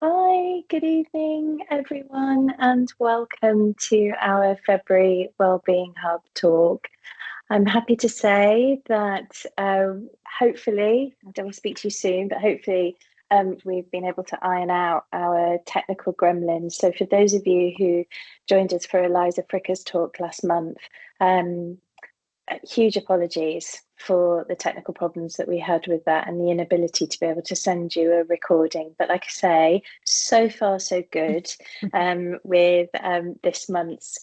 Hi, good evening, everyone, and welcome to our February Wellbeing Hub talk. I'm happy to say that hopefully, I don't want to speak to you soon, but hopefully we've been able to iron out our technical gremlins. So for those of you who joined us for Eliza Fricker's talk last month, um, huge apologies for the technical problems that we had with that and the inability to be able to send you a recording. But like I say, so far so good with this month's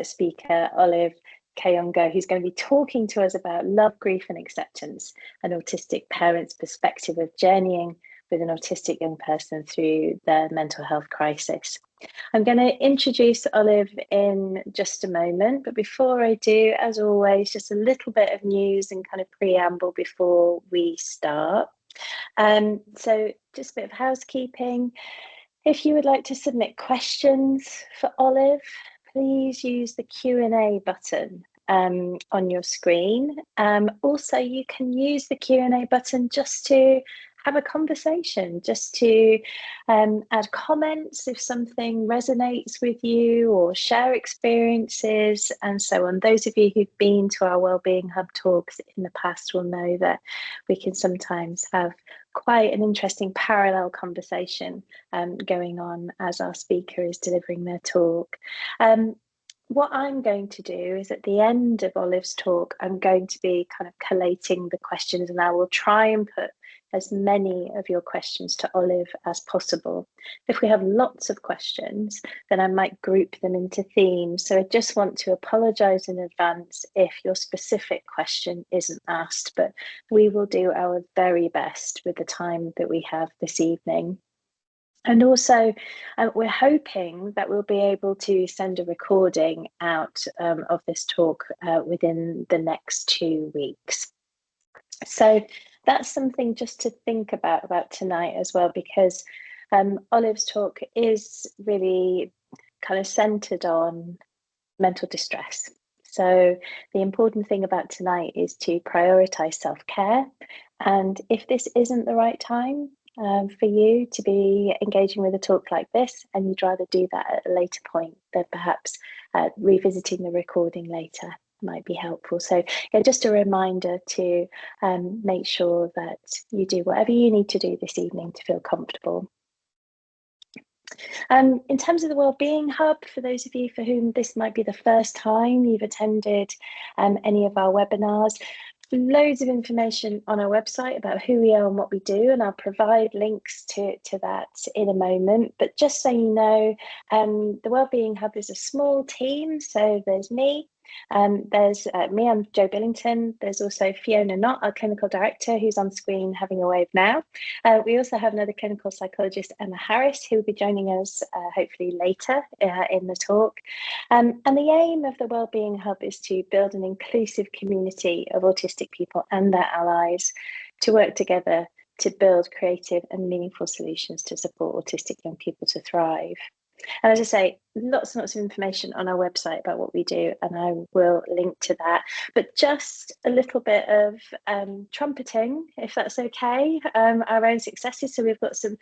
speaker, Olive Kayongo, who's going to be talking to us about love, grief, and acceptance, an autistic parent's perspective of journeying with an autistic young person through their mental health crisis. I'm going to introduce Olive in just a moment, but before I do, as always, just a little bit of news and kind of preamble before we start. So just a bit of housekeeping. If you would like to submit questions for Olive, please use the Q&A button on your screen. Also, you can use the Q&A button just to have a conversation, just to add comments if something resonates with you or share experiences and so on. Those of you who've been to our Wellbeing Hub talks in the past will know that we can sometimes have quite an interesting parallel conversation going on as our speaker is delivering their talk. What I'm going to do is at the end of Olive's talk, I'm going to be kind of collating the questions, and I will try and put as many of your questions to Olive as possible. If we have lots of questions, then I might group them into themes. So I just want to apologise in advance if your specific question isn't asked, but we will do our very best with the time that we have this evening. And also, we're hoping that we'll be able to send a recording out of this talk within the next 2 weeks. So that's something just to think about tonight as well, because Olive's talk is really kind of centered on mental distress. So the important thing about tonight is to prioritize self-care. And if this isn't the right time for you to be engaging with a talk like this, and you'd rather do that at a later point, then perhaps revisiting the recording later might be helpful. So yeah, just a reminder to make sure that you do whatever you need to do this evening to feel comfortable. In terms of the Wellbeing Hub, for those of you for whom this might be the first time you've attended any of our webinars, loads of information on our website about who we are and what we do, and I'll provide links to that in a moment. But just so you know, the Wellbeing Hub is a small team, so there's me. There's me, I'm Jo Billington. There's also Fiona Knott, our clinical director, who's on screen having a wave now. We also have another clinical psychologist, Emma Harris, who will be joining us hopefully later in the talk. And the aim of the Wellbeing Hub is to build an inclusive community of autistic people and their allies to work together to build creative and meaningful solutions to support autistic young people to thrive. And as I say, lots and lots of information on our website about what we do, and I will link to that. But just a little bit of trumpeting, if that's okay, our own successes. So we've got some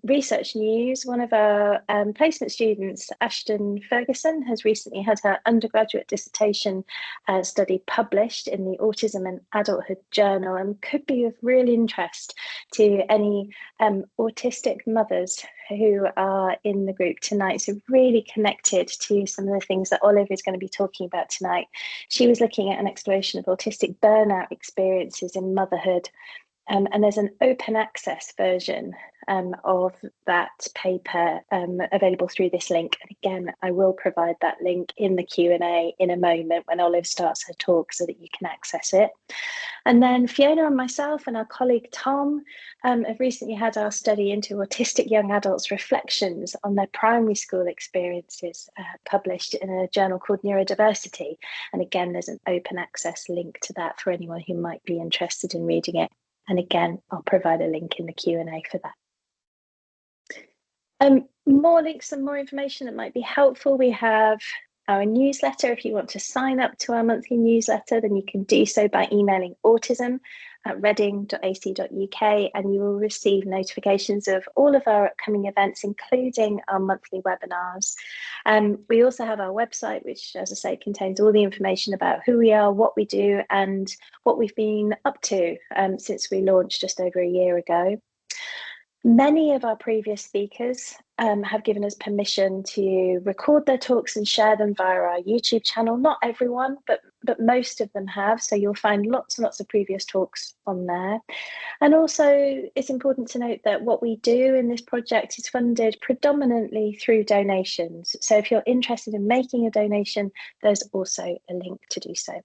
research news. One of our placement students, Ashton Ferguson, has recently had her undergraduate dissertation study published in the Autism and Adulthood Journal, and could be of real interest to any autistic mothers who are in the group tonight. So really connected to some of the things that Olive is going to be talking about tonight. She was looking at an exploration of autistic burnout experiences in motherhood. And there's an open access version of that paper available through this link. And again, I will provide that link in the Q&A in a moment when Olive starts her talk so that you can access it. And then Fiona and myself and our colleague Tom have recently had our study into autistic young adults' reflections on their primary school experiences published in a journal called Neurodiversity. And again, there's an open access link to that for anyone who might be interested in reading it. And again, I'll provide a link in the Q&A for that. More links and more information that might be helpful. We have our newsletter. If you want to sign up to our monthly newsletter, then you can do so by emailing autism at reading.ac.uk, and you will receive notifications of all of our upcoming events, including our monthly webinars. We also have our website, which, as I say, contains all the information about who we are, what we do, and what we've been up to since we launched just over a year ago. Many of our previous speakers have given us permission to record their talks and share them via our YouTube channel. Not everyone, but most of them have. So you'll find lots and lots of previous talks on there. And also, it's important to note that what we do in this project is funded predominantly through donations. So if you're interested in making a donation, there's also a link to do so.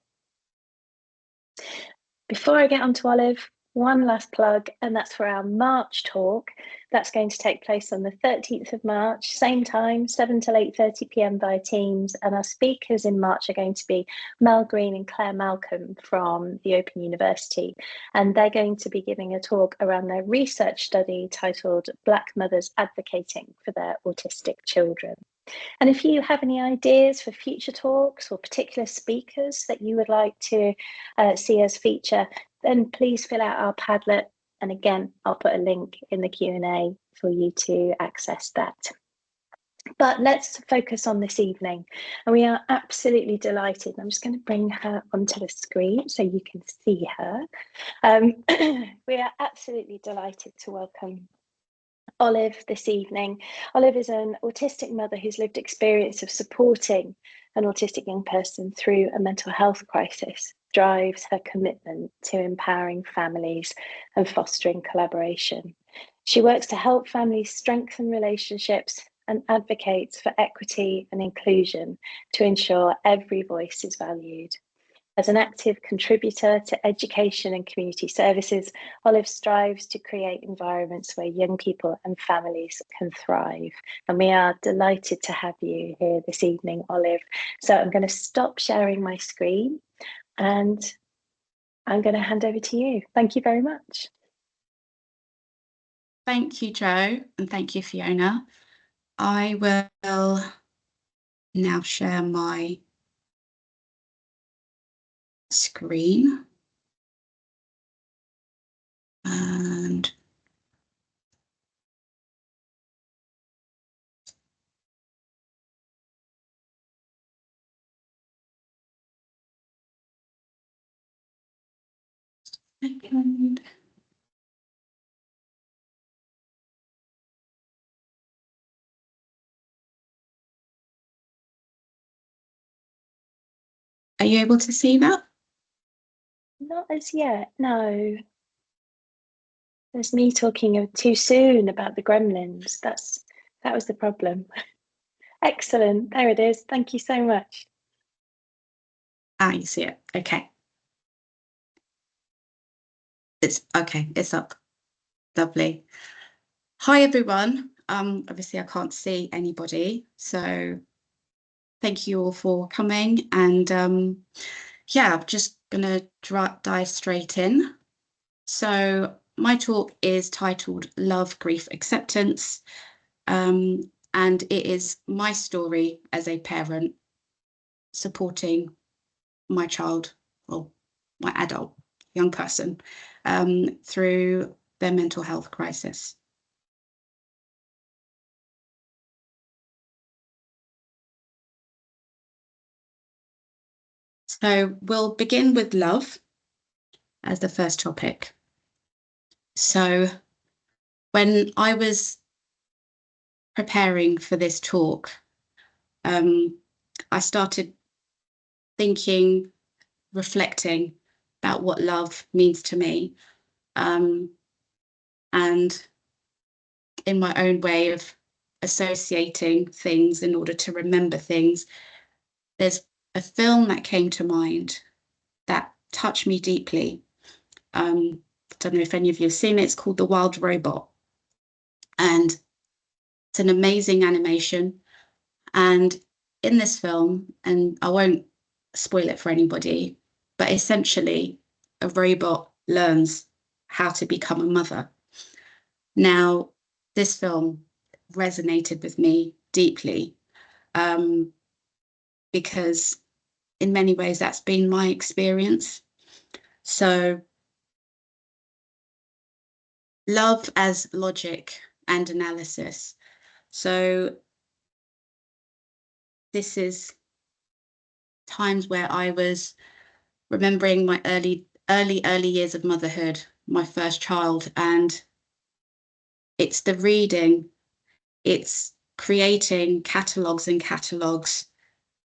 Before I get on to Olive, one last plug, and that's for our March talk. That's going to take place on the 13th of March, same time, 7 till 8:30 p.m. via Teams. And our speakers in March are going to be Mel Green and Claire Malcolm from the Open University. And they're going to be giving a talk around their research study titled Black Mothers Advocating for Their Autistic Children. And if you have any ideas for future talks or particular speakers that you would like to see us feature, then please fill out our Padlet. And again, I'll put a link in the Q&A for you to access that. But let's focus on this evening. And we are absolutely delighted. I'm just going to bring her onto the screen so you can see her. We are absolutely delighted to welcome Olive this evening. Olive is an autistic mother who's lived experience of supporting an autistic young person through a mental health crisis, drives her commitment to empowering families and fostering collaboration. She works to help families strengthen relationships and advocates for equity and inclusion to ensure every voice is valued. As an active contributor to education and community services, Olive strives to create environments where young people and families can thrive. And we are delighted to have you here this evening, Olive. So I'm going to stop sharing my screen and I'm going to hand over to you. Thank you very much. Thank you, Jo, and thank you, Fiona. I will now share my screen. And second. Are you able to see that? Not as yet, no. There's me talking too soon about the gremlins. That was the problem. Excellent. There it is. Thank you so much. Ah, you see it. Okay. It's okay. It's up. Lovely. Hi, everyone. Obviously, I can't see anybody, so thank you all for coming. And yeah, I'm just gonna dive straight in. So my talk is titled Love, Grief, Acceptance. And it is my story as a parent supporting my child, or my adult young person, through their mental health crisis. So we'll begin with love as the first topic. So when I was preparing for this talk, I started thinking, reflecting about what love means to me, and in my own way of associating things in order to remember things, there's a film that came to mind that touched me deeply. I don't know if any of you have seen it. It's called The Wild Robot, and it's an amazing animation. And in this film, and I won't spoil it for anybody, but essentially a robot learns how to become a mother. Now, this film resonated with me deeply, because in many ways that's been my experience. So love as logic and analysis. So this is times where I was remembering my early years of motherhood, my first child, and it's the reading, it's creating catalogues and catalogues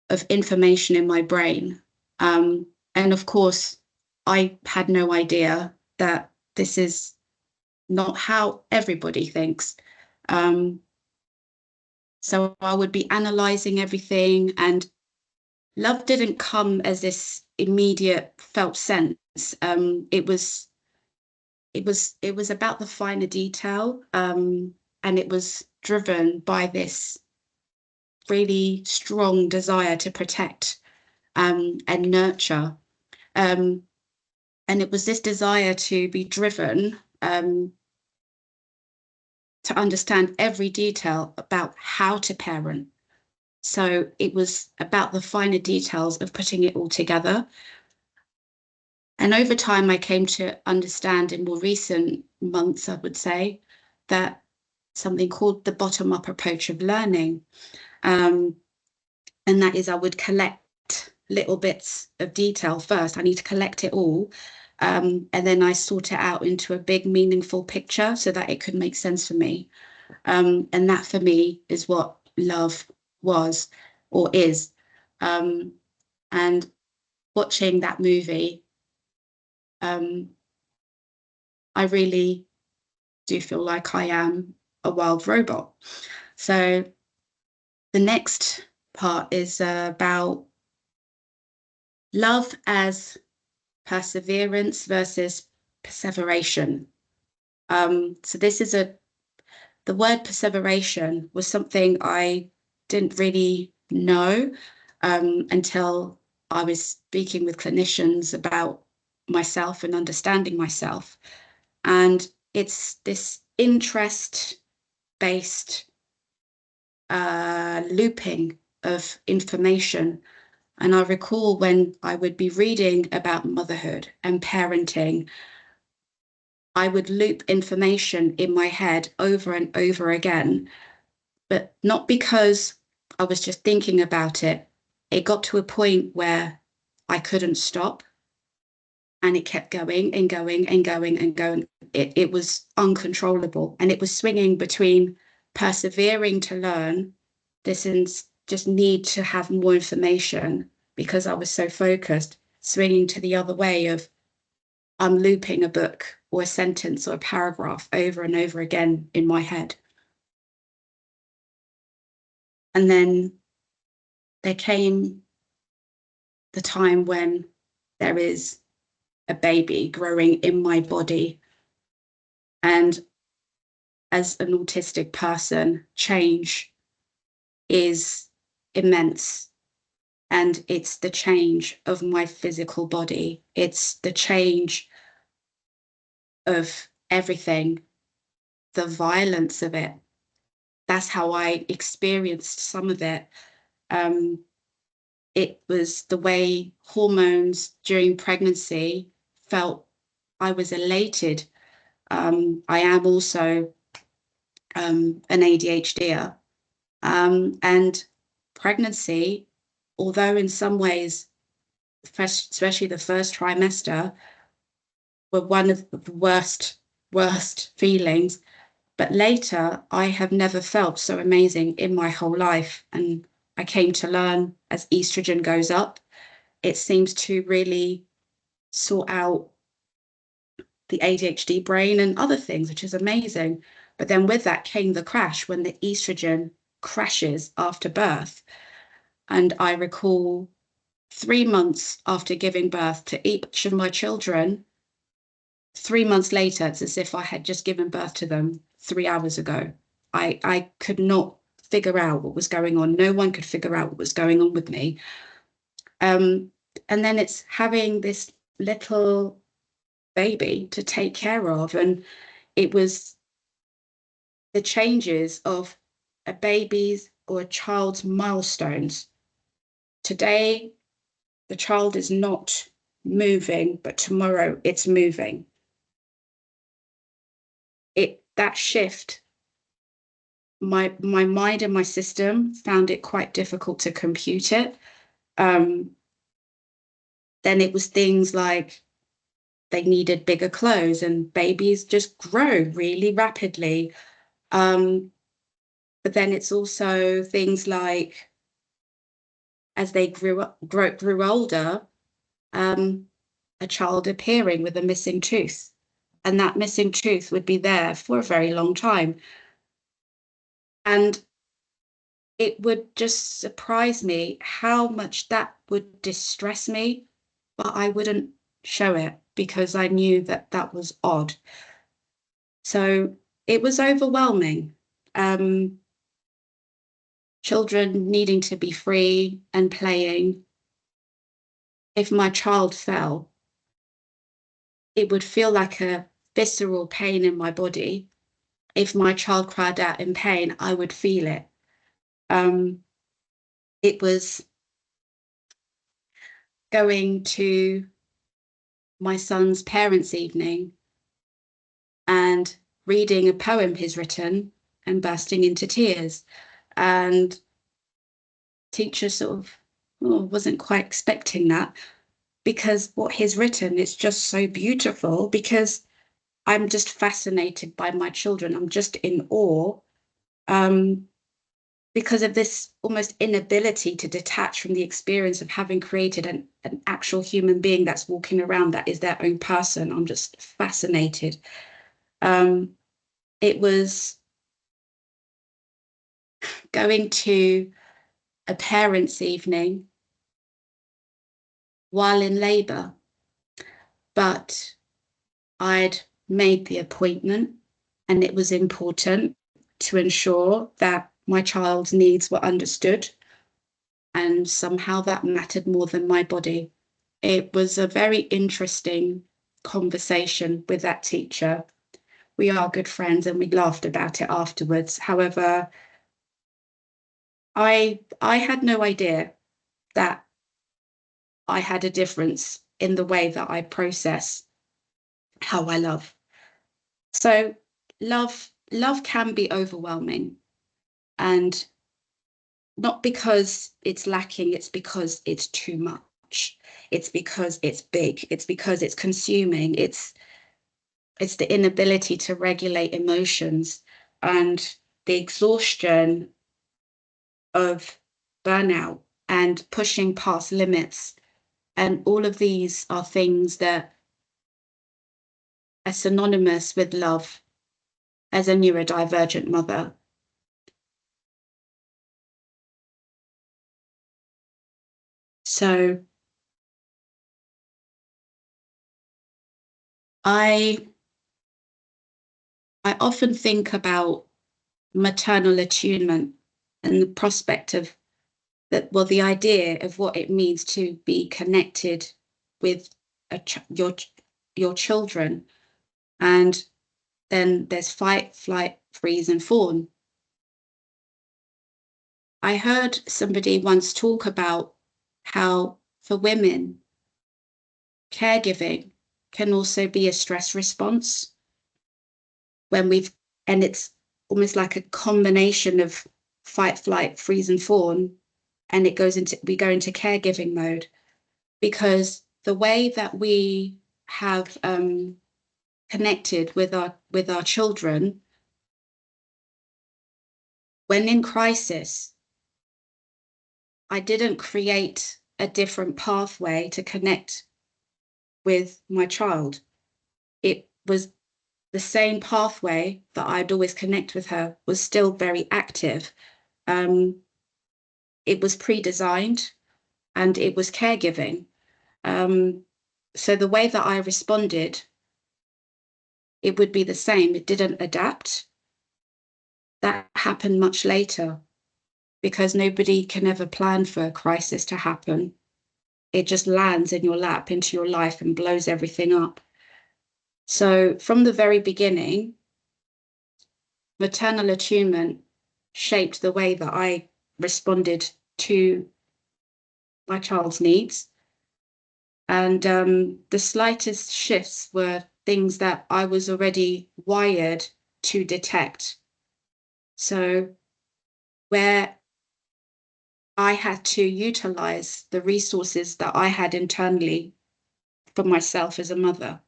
of information in my brain. And of course, I had no idea that this is not how everybody thinks. So I would be analyzing everything, and love didn't come as this immediate felt sense. It was about the finer detail, and it was driven by this really strong desire to protect and nurture. And it was this desire to be driven to understand every detail about how to parent. So it was about the finer details of putting it all together. And over time, I came to understand in more recent months, I would say, that something called the bottom-up approach of learning. And that is I would collect little bits of detail first. I need to collect it all. And then I sort it out into a big, meaningful picture so that it could make sense for me. And that for me is what love was or is. And watching that movie, I really do feel like I am a wild robot. So the next part is about love as perseverance versus perseveration. So this is the word perseveration was something I didn't really know until I was speaking with clinicians about myself and understanding myself. And it's this interest-based looping of information. And I recall when I would be reading about motherhood and parenting, I would loop information in my head over and over again, but not because I was just thinking about it. It got to a point where I couldn't stop, and it kept going and going and going and going. It was uncontrollable, and it was swinging between persevering to learn this and just need to have more information because I was so focused, swinging to the other way of I'm looping a book or a sentence or a paragraph over and over again in my head. And then there came the time when there is a baby growing in my body. And as an autistic person, change is immense. And it's the change of my physical body. It's the change of everything, the violence of it. That's how I experienced some of it. It was the way hormones during pregnancy felt. I was elated. I am also an ADHDer. And pregnancy, although in some ways, especially the first trimester, were one of the worst feelings. But later, I have never felt so amazing in my whole life. And I came to learn as estrogen goes up, it seems to really sort out the ADHD brain and other things, which is amazing. But then with that came the crash when the estrogen crashes after birth. And I recall 3 months after giving birth to each of my children, 3 months later, it's as if I had just given birth to them 3 hours ago. I could not figure out what was going on. No one could figure out what was going on with me. And then it's having this little baby to take care of. And it was the changes of a baby's or a child's milestones. Today, the child is not moving, but tomorrow it's moving. that shift, my mind and my system found it quite difficult to compute it. Then it was things like they needed bigger clothes, and babies just grow really rapidly. But then it's also things like as they grew older, a child appearing with a missing tooth, and that missing tooth would be there for a very long time. And it would just surprise me how much that would distress me, but I wouldn't show it because I knew that that was odd. So it was overwhelming. Children needing to be free and playing. If my child fell, it would feel like a visceral pain in my body. If my child cried out in pain, I would feel it. It was going to my son's parents' evening and reading a poem he's written and bursting into tears. And teacher sort of wasn't quite expecting that, because what he's written is just so beautiful, because I'm just fascinated by my children. I'm just in awe, because of this almost inability to detach from the experience of having created an actual human being that's walking around that is their own person. I'm just fascinated. It was going to a parents' evening while in labour, but I'd made the appointment, and it was important to ensure that my child's needs were understood, and somehow that mattered more than my body. It was a very interesting conversation with that teacher. We are good friends and we laughed about it afterwards. However, I had no idea that I had a difference in the way that I process how I love. So love can be overwhelming, and not because it's lacking, it's because it's too much. It's because it's big. It's because it's consuming. It's the inability to regulate emotions and the exhaustion of burnout and pushing past limits. And all of these are things that are synonymous with love as a neurodivergent mother. So I often think about maternal attunement and the prospect of that, well, the idea of what it means to be connected with your children. And then there's fight, flight, freeze, and fawn. I heard somebody once talk about how for women, caregiving can also be a stress response when and it's almost like a combination of fight, flight, freeze, and fawn. And we go into caregiving mode, because the way that we have connected with our children, when in crisis, I didn't create a different pathway to connect with my child. It was the same pathway that I'd always connect with her was still very active. It was pre-designed, and it was caregiving. So the way that I responded, it would be the same. It didn't adapt. That happened much later, because nobody can ever plan for a crisis to happen. It just lands in your lap, into your life, and blows everything up. So from the very beginning, maternal attunement shaped the way that I responded to my child's needs. And the slightest shifts were things that I was already wired to detect. So where I had to utilize the resources that I had internally for myself as a mother.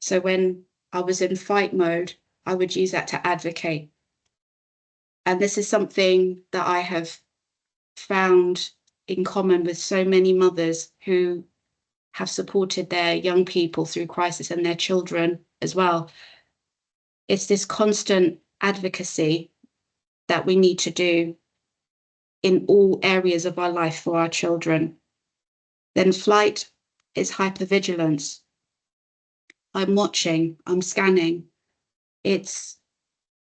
So when I was in fight mode, I would use that to advocate. And this is something that I have found in common with so many mothers who have supported their young people through crisis and their children as well. It's this constant advocacy that we need to do in all areas of our life for our children. Then flight is hypervigilance. I'm watching, I'm scanning. It's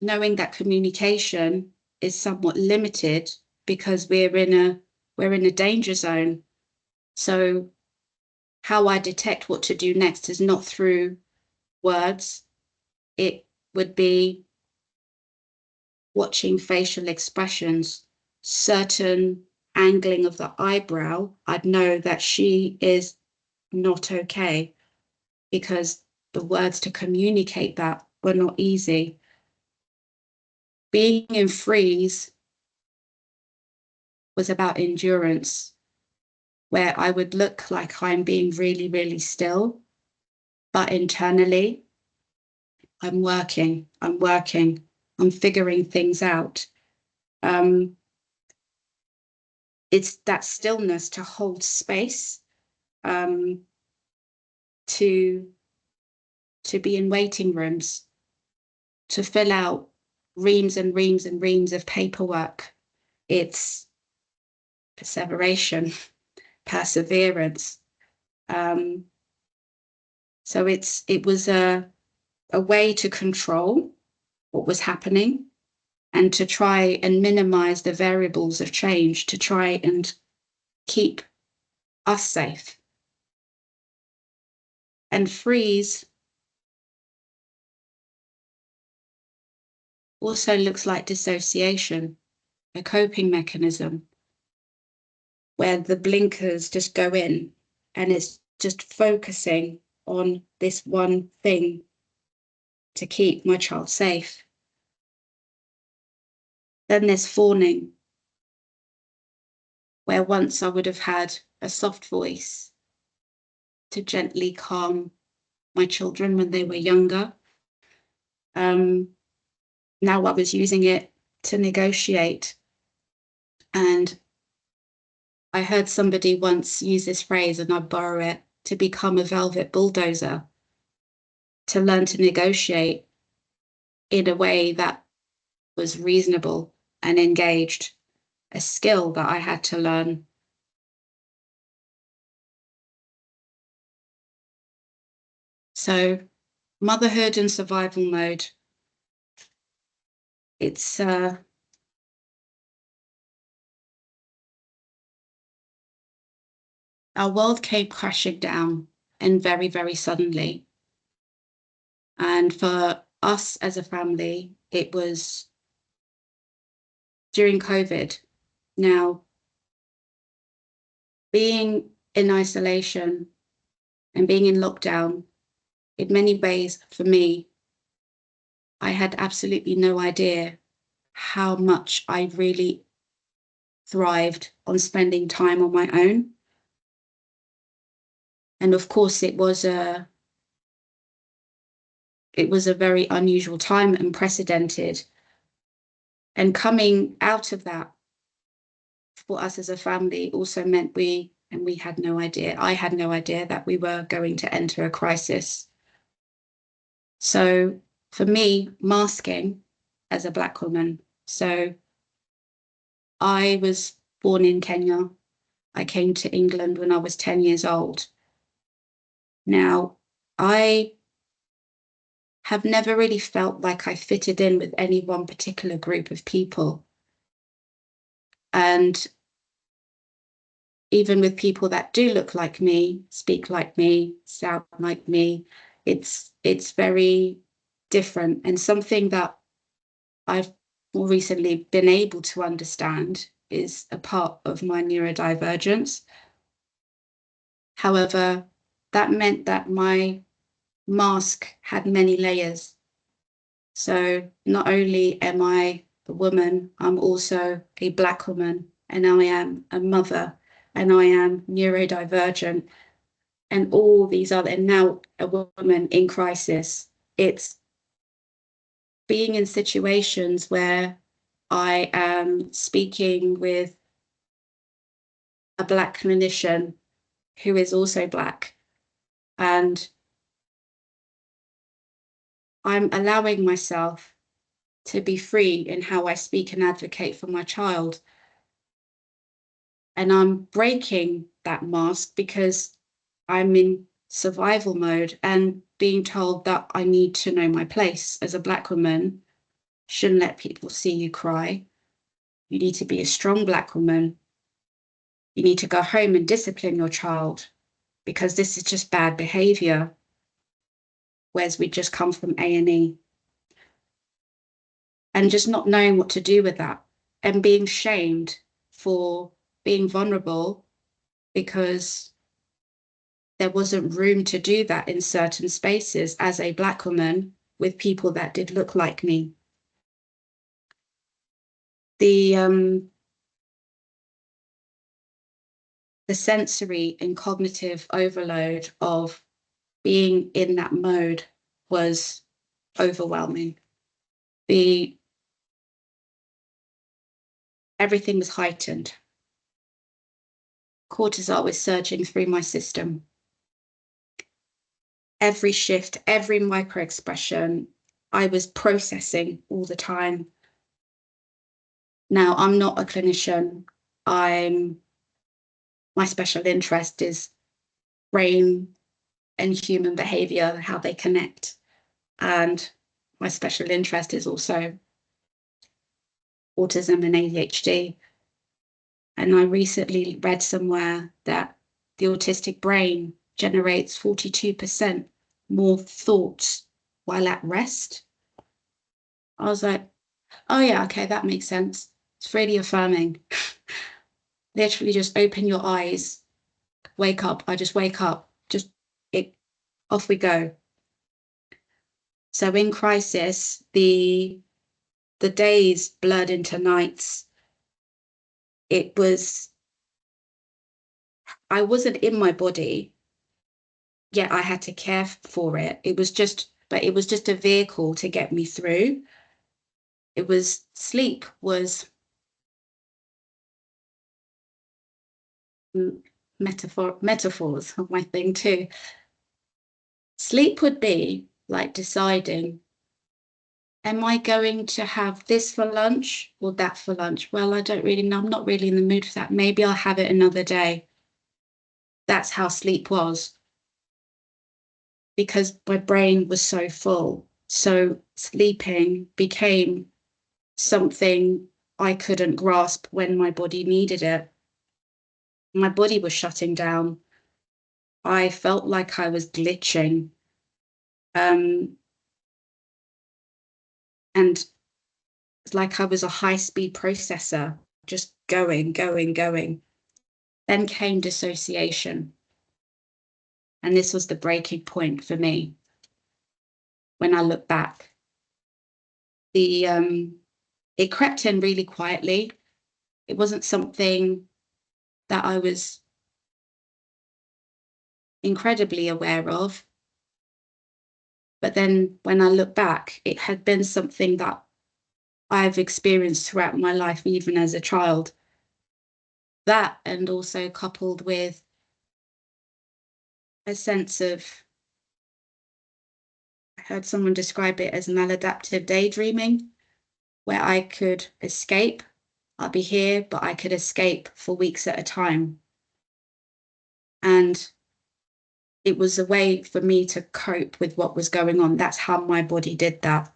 knowing that communication is somewhat limited because we're in a danger zone. So how I detect what to do next is not through words. It would be watching facial expressions, certain angling of the eyebrow. I'd know that she is not okay because the words to communicate that were not easy. Being in freeze was about endurance, where I would look like I'm being really, really still, but internally, I'm working, I'm figuring things out. It's that stillness to hold space, to be in waiting rooms, to fill out reams and reams and reams of paperwork. It's perseveration, perseverance. So it was a way to control what was happening and to try and minimize the variables of change, to try and keep us safe. And freeze also looks like dissociation, a coping mechanism where the blinkers just go in and it's just focusing on this one thing to keep my child safe. Then there's fawning, where once I would have had a soft voice to gently calm my children when they were younger. Now I was using it to negotiate. And I heard somebody once use this phrase, and I borrow it, to become a velvet bulldozer, to learn to negotiate in a way that was reasonable and engaged, a skill that I had to learn. So motherhood and survival mode, it's our world came crashing down and very, very suddenly. And for us as a family, it was during COVID. Now, being in isolation and being in lockdown, in many ways, for me, I had absolutely no idea how much I really thrived on spending time on my own. And of course, it was a very unusual time, unprecedented. And coming out of that for us as a family also meant we had no idea. I had no idea that we were going to enter a crisis. So for me, masking as a Black woman. So I was born in Kenya. I came to England when I was 10 years old. Now, I have never really felt like I fitted in with any one particular group of people. And even with people that do look like me, speak like me, sound like me, it's very different. And something that I've more recently been able to understand is a part of my neurodivergence. However, that meant that my mask had many layers. So not only am I a woman, I'm also a Black woman, and I am a mother, and I am neurodivergent, and all these other, and now a woman in crisis. It's being in situations where I am speaking with a Black clinician who is also Black, and I'm allowing myself to be free in how I speak and advocate for my child. And I'm breaking that mask because I'm in survival mode and being told that I need to know my place as a Black woman. Shouldn't let people see you cry. You need to be a strong Black woman. You need to go home and discipline your child because this is just bad behavior. Whereas we just come from A&E and just not knowing what to do with that and being shamed for being vulnerable because there wasn't room to do that in certain spaces as a Black woman with people that did look like me. The sensory and cognitive overload of being in that mode was overwhelming. Everything was heightened. Cortisol was surging through my system. Every shift, every micro expression, I was processing all the time. Now, I'm not a clinician. My special interest is brain and human behavior, how they connect. And my special interest is also autism and ADHD. And I recently read somewhere that the autistic brain generates 42% more thoughts while at rest. I was like, oh yeah, okay, that makes sense. It's really affirming. Literally just open your eyes, wake up. I just wake up, just it, off we go. So in crisis, the days blurred into nights. I wasn't in my body, yet I had to care for it. It was just a vehicle to get me through. Sleep was metaphors of my thing too. Sleep would be like deciding, am I going to have this for lunch or that for lunch? Well, I don't really know. I'm not really in the mood for that. Maybe I'll have it another day. That's how sleep was because my brain was so full. So sleeping became something I couldn't grasp when my body needed it. My body was shutting down. I felt like I was glitching. And it's like I was a high-speed processor, just going, going, going. Then came dissociation. And this was the breaking point for me. When I look back, it crept in really quietly. It wasn't something that I was incredibly aware of. But then when I look back, it had been something that I've experienced throughout my life, even as a child. That, and also coupled with a sense of, I heard someone describe it as maladaptive daydreaming, where I could escape. I'll be here, but I could escape for weeks at a time. And it was a way for me to cope with what was going on. That's how my body did that.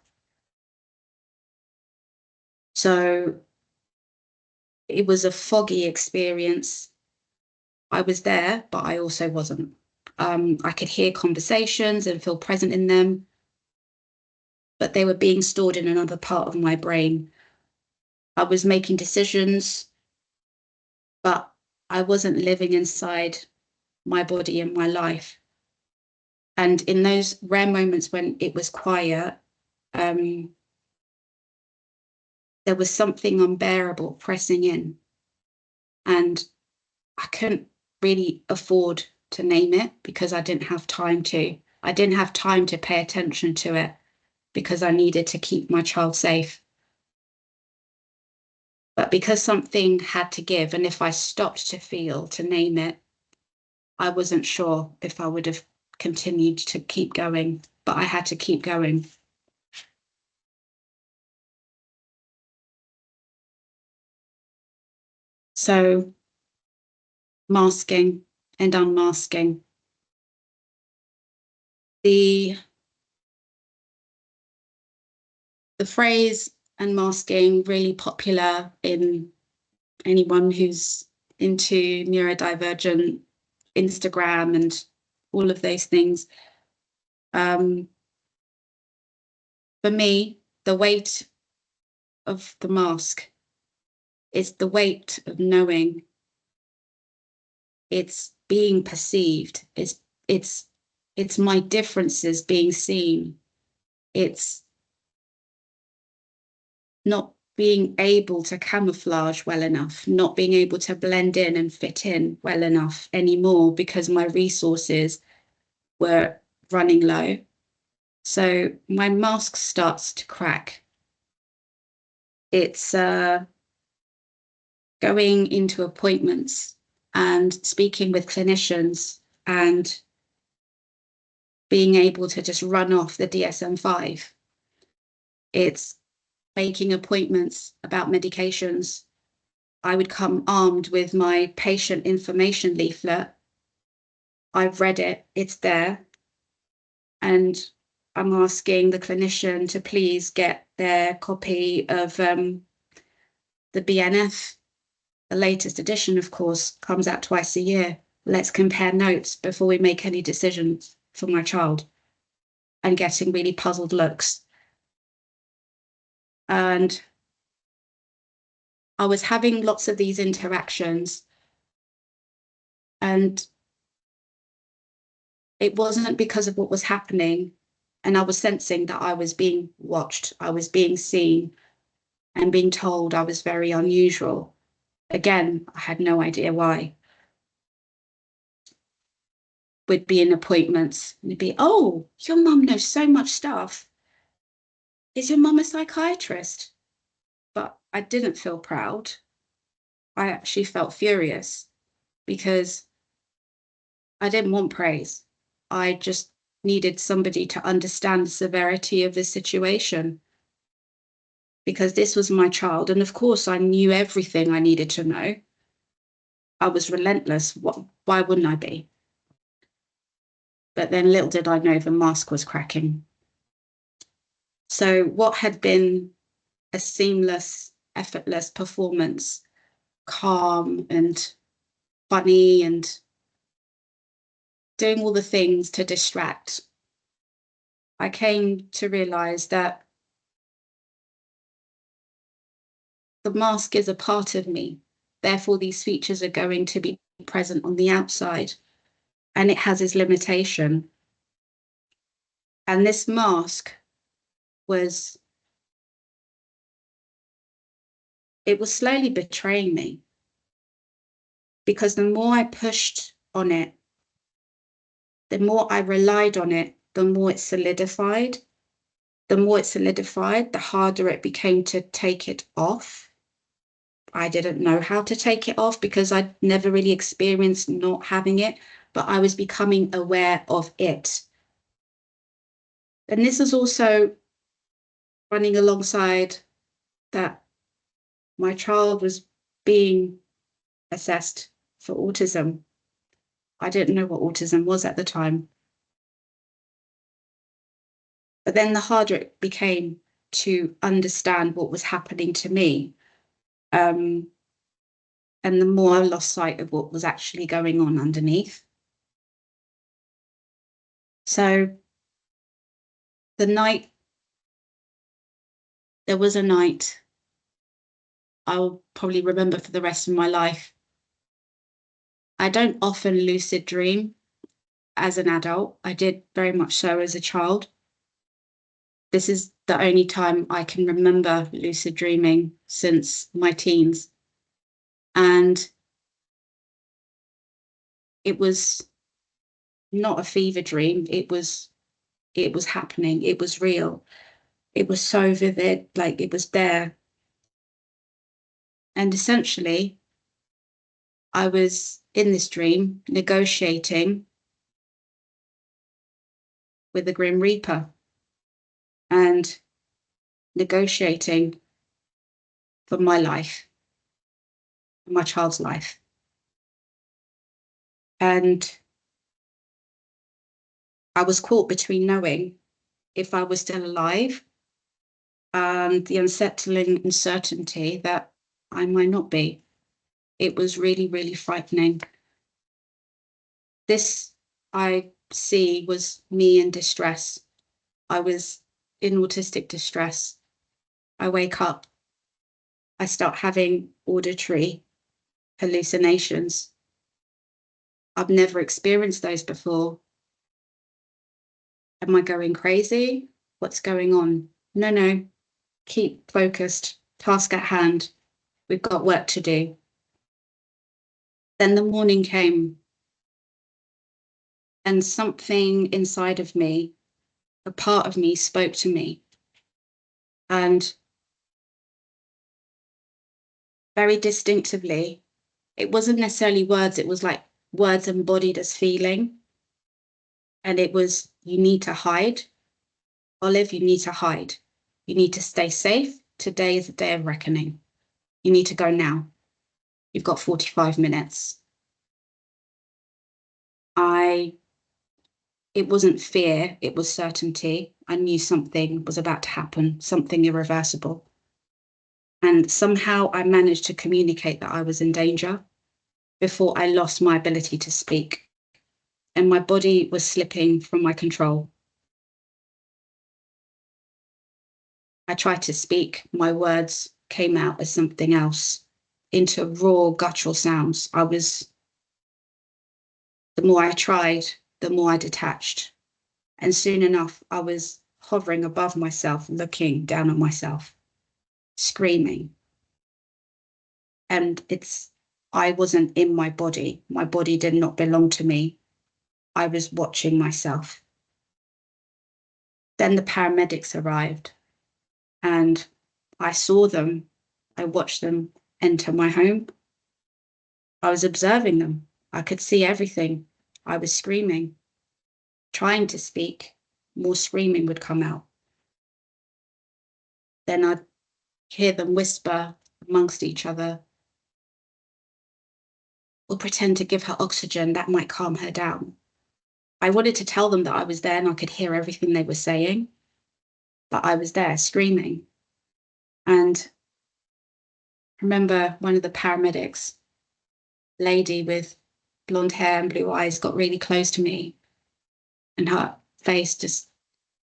So it was a foggy experience. I was there, but I also wasn't. I could hear conversations and feel present in them, but they were being stored in another part of my brain. I was making decisions, but I wasn't living inside my body and my life. And in those rare moments when it was quiet there was something unbearable pressing in, and I couldn't really afford to name it because I didn't have time to. I didn't have time to pay attention to it because I needed to keep my child safe. But because something had to give, and if I stopped to feel, to name it, I wasn't sure if I would have continued to keep going, but I had to keep going. So masking and unmasking. The phrase unmasking really popular in anyone who's into neurodivergent Instagram and all of those things. For me, the weight of the mask is the weight of knowing it's being perceived. It's my differences being seen. It's not being able to camouflage well enough, not being able to blend in and fit in well enough anymore because my resources were running low. So my mask starts to crack. It's going into appointments and speaking with clinicians and being able to just run off the DSM-5. It's making appointments about medications. I would come armed with my patient information leaflet. I've read it, it's there. And I'm asking the clinician to please get their copy of the BNF. The latest edition, of course, comes out twice a year. Let's compare notes before we make any decisions for my child. And getting really puzzled looks. And I was having lots of these interactions, and it wasn't because of what was happening. And I was sensing that I was being watched, I was being seen, and being told I was very unusual. Again, I had no idea why. We'd be in appointments and it'd be, oh, your mum knows so much stuff. Is your mum a psychiatrist? But I didn't feel proud. I actually felt furious because I didn't want praise. I just needed somebody to understand the severity of the situation because this was my child. And of course, I knew everything I needed to know. I was relentless. Why wouldn't I be? But then little did I know the mask was cracking. So what had been a seamless, effortless performance, calm and funny and doing all the things to distract, I came to realize that the mask is a part of me. Therefore, these features are going to be present on the outside, and it has its limitation. And this mask was, it was slowly betraying me because the more I pushed on it, the more I relied on it, the more it solidified. The more it solidified, the harder it became to take it off. I didn't know how to take it off because I'd never really experienced not having it, but I was becoming aware of it. And this is also running alongside that my child was being assessed for autism. I didn't know what autism was at the time. But then the harder it became to understand what was happening to me. And the more I lost sight of what was actually going on underneath. So there was a night I'll probably remember for the rest of my life. I don't often lucid dream as an adult. I did very much so as a child. This is the only time I can remember lucid dreaming since my teens. And it was not a fever dream. It was happening. It was real. It was so vivid, like it was there. And essentially, I was in this dream negotiating with the Grim Reaper and negotiating for my life, for my child's life. And I was caught between knowing if I was still alive and the unsettling uncertainty that I might not be. It was really, really frightening. This, I see, was me in distress. I was in autistic distress. I wake up, I start having auditory hallucinations. I've never experienced those before. Am I going crazy? What's going on? No, keep focused, task at hand. We've got work to do. Then the morning came and something inside of me, a part of me, spoke to me. And very distinctively, it wasn't necessarily words, it was like words embodied as feeling. And it was, you need to hide. Olive, you need to hide. You need to stay safe. Today is a day of reckoning. You need to go now. You've got 45 minutes. It wasn't fear, it was certainty. I knew something was about to happen, something irreversible. And somehow I managed to communicate that I was in danger before I lost my ability to speak. And my body was slipping from my control. I tried to speak, my words came out as something else, into raw, guttural sounds. The more I tried, the more I detached. And soon enough, I was hovering above myself, looking down at myself, screaming. And I wasn't in my body. My body did not belong to me. I was watching myself. Then the paramedics arrived and I saw them. I watched them enter my home. I was observing them. I could see everything. I was screaming, trying to speak. More screaming would come out. Then I'd hear them whisper amongst each other or pretend to give her oxygen that might calm her down. I wanted to tell them that I was there and I could hear everything they were saying, but I was there screaming. And I remember one of the paramedics, lady with blonde hair and blue eyes, got really close to me and her face just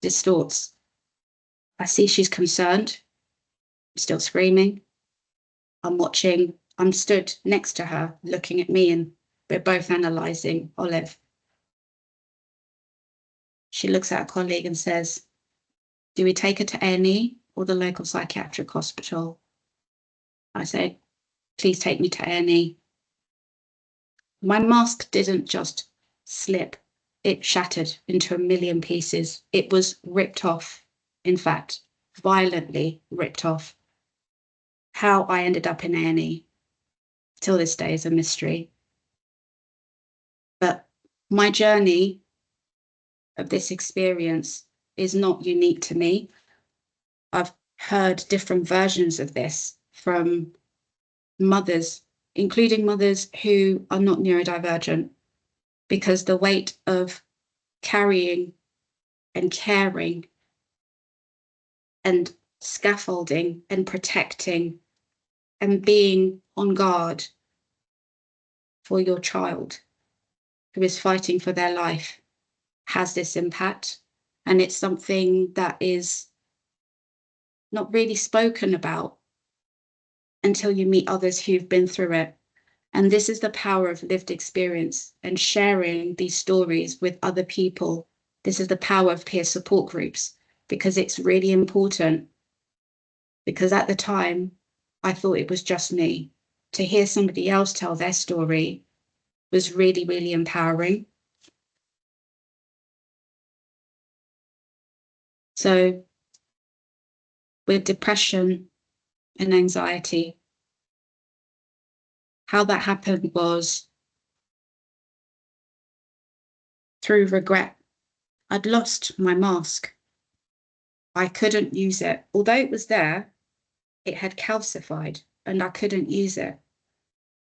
distorts. I see she's concerned. I'm still screaming. I'm stood next to her looking at me and we're both analysing Olive. She looks at her colleague and says, do we take her to A&E or the local psychiatric hospital? I said, please take me to A&E. My mask didn't just slip. It shattered into a million pieces. It was ripped off. In fact, violently ripped off. How I ended up in A&E till this day is a mystery. But my journey of this experience is not unique to me. I've heard different versions of this from mothers, including mothers who are not neurodivergent, because the weight of carrying and caring and scaffolding and protecting and being on guard for your child who is fighting for their life has this impact. And it's something that is not really spoken about until you meet others who've been through it. And this is the power of lived experience and sharing these stories with other people. This is the power of peer support groups. because it's really important. Because at the time, I thought it was just me. To hear somebody else tell their story was really, really empowering. So with depression and anxiety, how that happened was through regret. I'd lost my mask. I couldn't use it. Although it was there, it had calcified and I couldn't use it.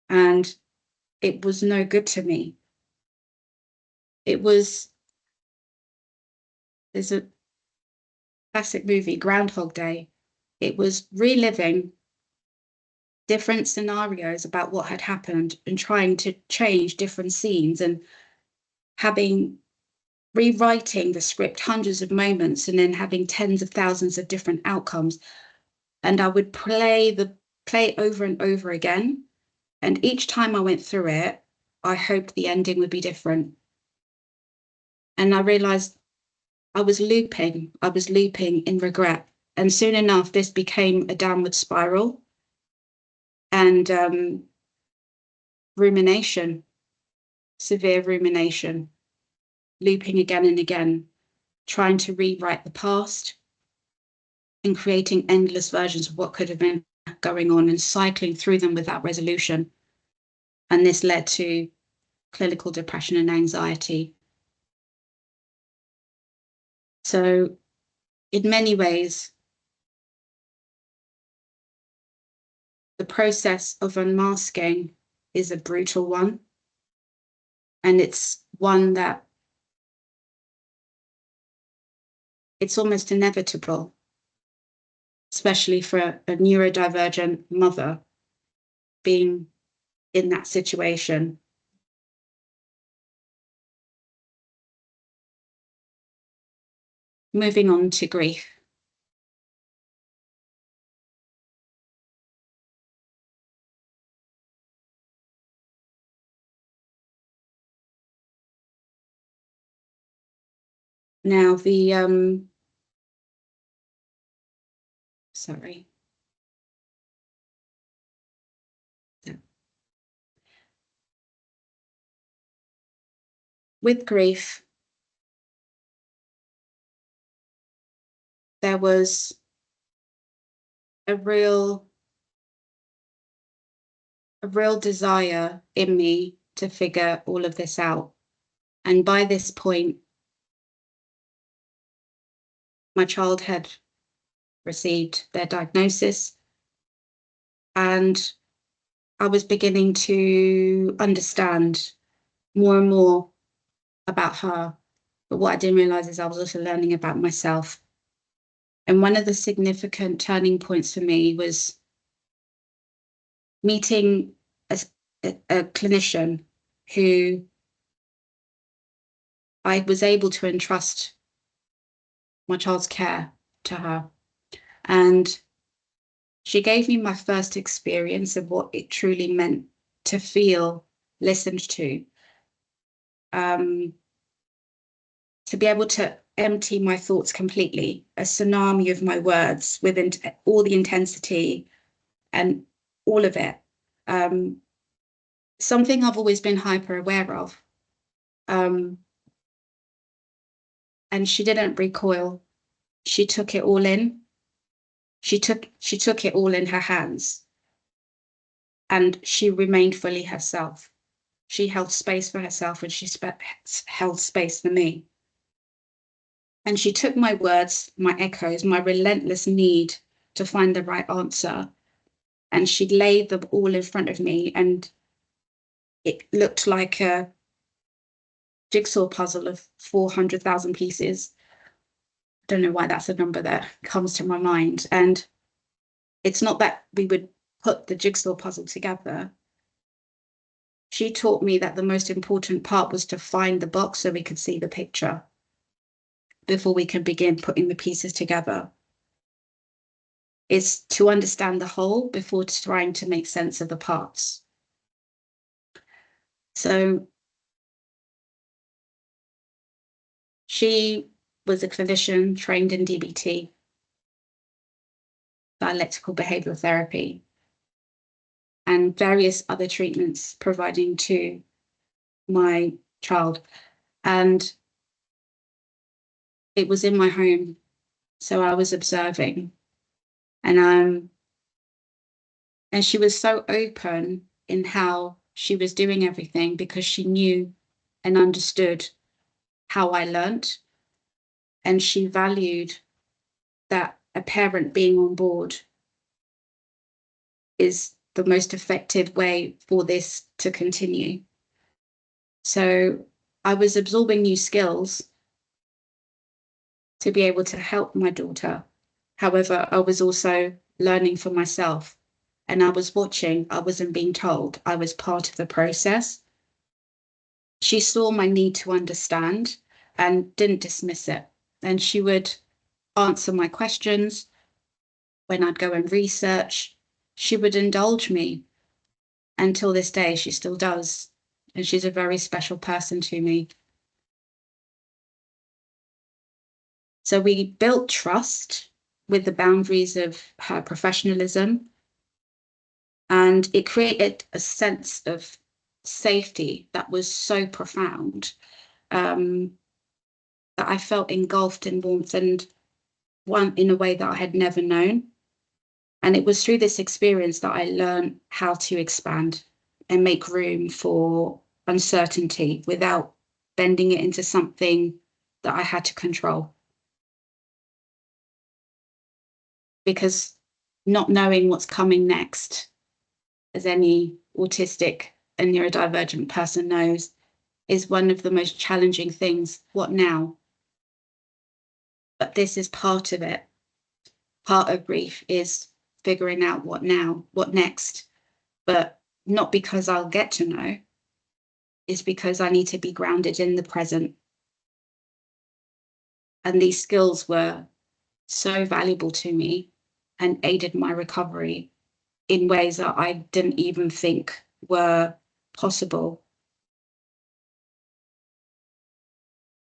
And it was no good to me. There's a classic movie, Groundhog Day. It was reliving different scenarios about what had happened and trying to change different scenes and rewriting the script hundreds of moments and then having tens of thousands of different outcomes. And I would play over and over again. And each time I went through it, I hoped the ending would be different. And I realized I was looping in regret. And soon enough, this became a downward spiral and rumination, severe rumination, looping again and again, trying to rewrite the past and creating endless versions of what could have been going on and cycling through them without resolution. And this led to clinical depression and anxiety. So in many ways, the process of unmasking is a brutal one. And it's one that it's almost inevitable, especially for a neurodivergent mother being in that situation. Moving on to grief. Now sorry. With grief, there was a real desire in me to figure all of this out. And by this point, my child had received their diagnosis, and I was beginning to understand more and more about her. But what I didn't realize is I was also learning about myself. And one of the significant turning points for me was meeting a clinician who I was able to entrust my child's care to her. And she gave me my first experience of what it truly meant to feel listened to be able to empty my thoughts completely, a tsunami of my words with all the intensity and all of it. Something I've always been hyper aware of. And she didn't recoil. She took it all in. She took it all in her hands. And she remained fully herself. She held space for herself and she held space for me. And she took my words, my echoes, my relentless need to find the right answer, and she laid them all in front of me, and it looked like a jigsaw puzzle of 400,000 pieces. I don't know why that's a number that comes to my mind. And it's not that we would put the jigsaw puzzle together. She taught me that the most important part was to find the box so we could see the picture before we can begin putting the pieces together. It's to understand the whole before trying to make sense of the parts. So she was a clinician trained in DBT, dialectical behavioral therapy, and various other treatments providing to my child. And it was in my home, so I was observing. And she was so open in how she was doing everything, because she knew and understood how I learnt. And she valued that a parent being on board is the most effective way for this to continue. So I was absorbing new skills to be able to help my daughter. However, I was also learning for myself, and I was watching. I wasn't being told. I was part of the process. She saw my need to understand and didn't dismiss it. And she would answer my questions. When I'd go and research, she would indulge me. Until this day, she still does. And she's a very special person to me. So we built trust with the boundaries of her professionalism, and it created a sense of safety that was so profound, that I felt engulfed in warmth and one in a way that I had never known. And it was through this experience that I learned how to expand and make room for uncertainty without bending it into something that I had to control. Because not knowing what's coming next, as any autistic and neurodivergent person knows, is one of the most challenging things. What now? But this is part of it. Part of grief is figuring out what now, what next. But not because I'll get to know, it's because I need to be grounded in the present. And these skills were so valuable to me and aided my recovery in ways that I didn't even think were possible.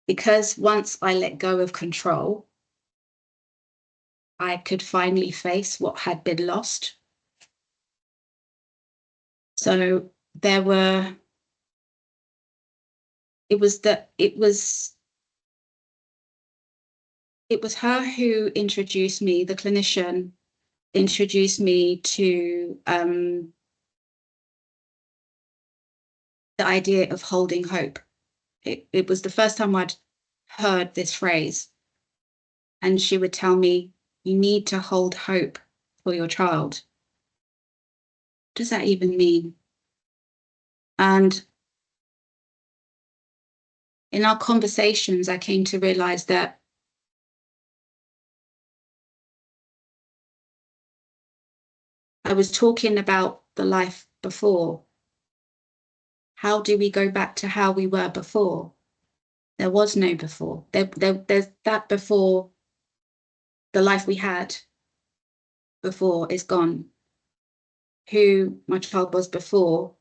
Because once I let go of control, I could finally face what had been lost. So there were, it was her who introduced me, the clinician introduced me to the idea of holding hope. It was the first time I'd heard this phrase. And she would tell me, you need to hold hope for your child. What does that even mean? And in our conversations, I came to realize that I was talking about the life before. How do we go back to how we were before? There was no before. There's that before. The life we had before is gone. Who my child was before,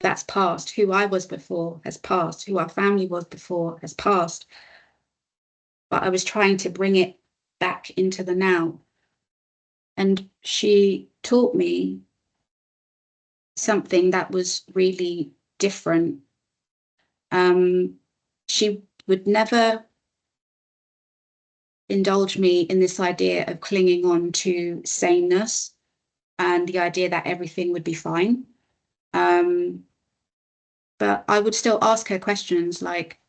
that's past. Who I was before has passed. Who our family was before has passed. But I was trying to bring it back into the now. And she taught me something that was really different. She would never indulge me in this idea of clinging on to saneness and the idea that everything would be fine. But I would still ask her questions like,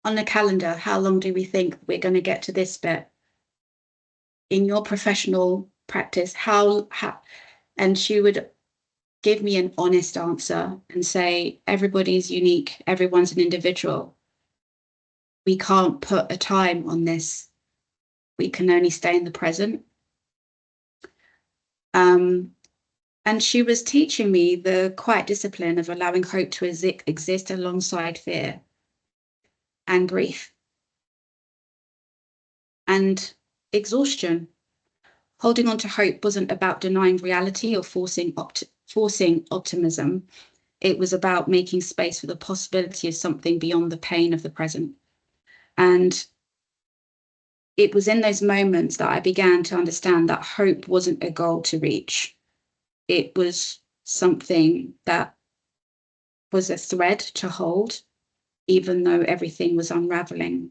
on the calendar, how long do we think we're going to get to this bit? In your professional practice, how, and she would give me an honest answer and say, everybody's unique, everyone's an individual. We can't put a time on this. We can only stay in the present. And she was teaching me the quiet discipline of allowing hope to exist alongside fear and grief and exhaustion. Holding on to hope wasn't about denying reality or forcing optimism. It was about making space for the possibility of something beyond the pain of the present. And it was in those moments that I began to understand that hope wasn't a goal to reach. It was something that was a thread to hold, even though everything was unraveling.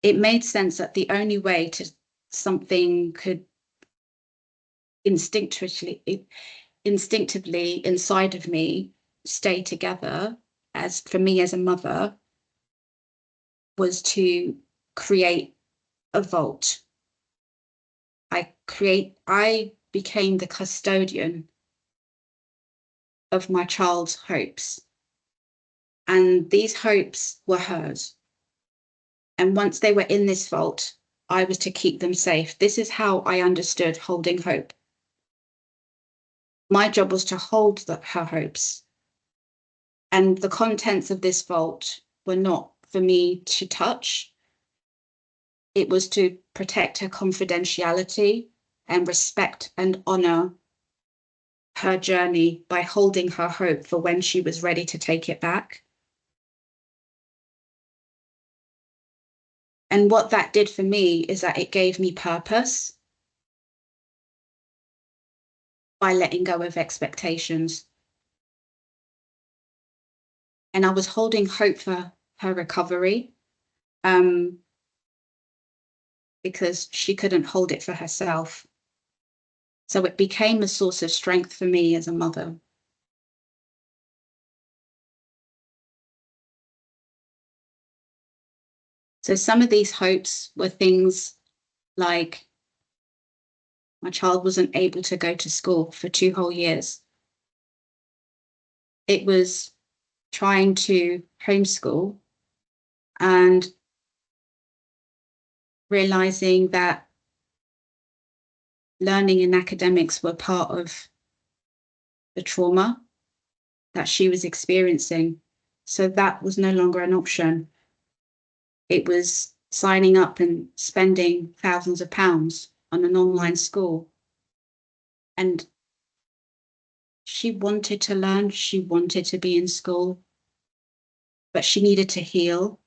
It made sense that the only way to something could instinctively inside of me stay together, as for me as a mother, was to create a vault. I became the custodian of my child's hopes, and these hopes were hers. And once they were in this vault, I was to keep them safe. This is how I understood holding hope. My job was to hold her hopes, and the contents of this vault were not for me to touch. It was to protect her confidentiality and respect and honor her journey by holding her hope for when she was ready to take it back. And what that did for me is that it gave me purpose by letting go of expectations. And I was holding hope for her recovery, because she couldn't hold it for herself. So it became a source of strength for me as a mother. So some of these hopes were things like my child wasn't able to go to school for 2 whole years. It was trying to homeschool and realizing that learning and academics were part of the trauma that she was experiencing. So that was no longer an option. It was signing up and spending thousands of pounds on an online school. And she wanted to learn, she wanted to be in school, but she needed to heal.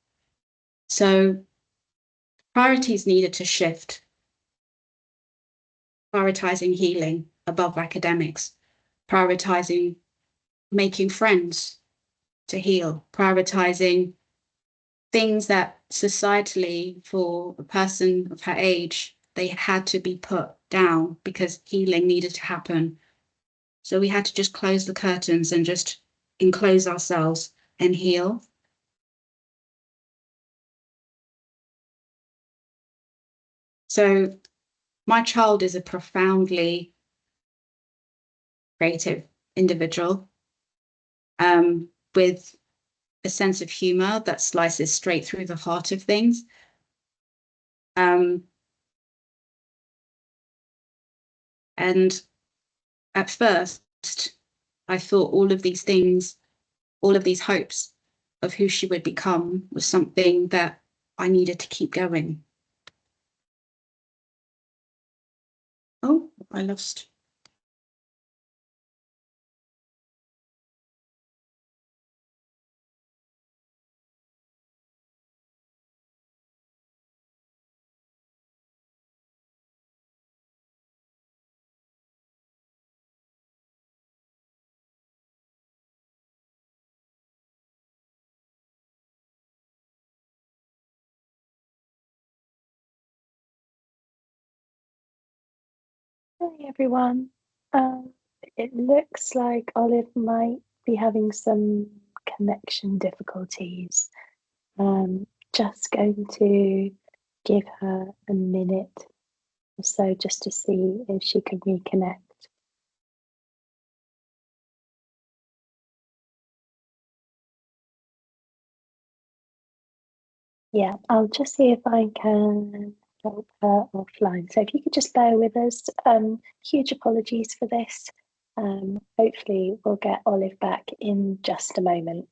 So priorities needed to shift, prioritizing healing above academics, prioritizing making friends to heal, prioritizing things that societally, for a person of her age, they had to be put down because healing needed to happen. So we had to just close the curtains and just enclose ourselves and heal. So my child is a profoundly creative individual, with a sense of humor that slices straight through the heart of things. And at first, I thought all of these things, all of these hopes of who she would become was something that I needed to keep going. Oh, I lost. Hi everyone. Um, it looks like Olive might be having some connection difficulties. Just going to give her a minute or so just to see if she can reconnect. Yeah, I'll just see if I can help her offline. So if you could just bear with us, huge apologies for this. Hopefully we'll get Olive back in just a moment.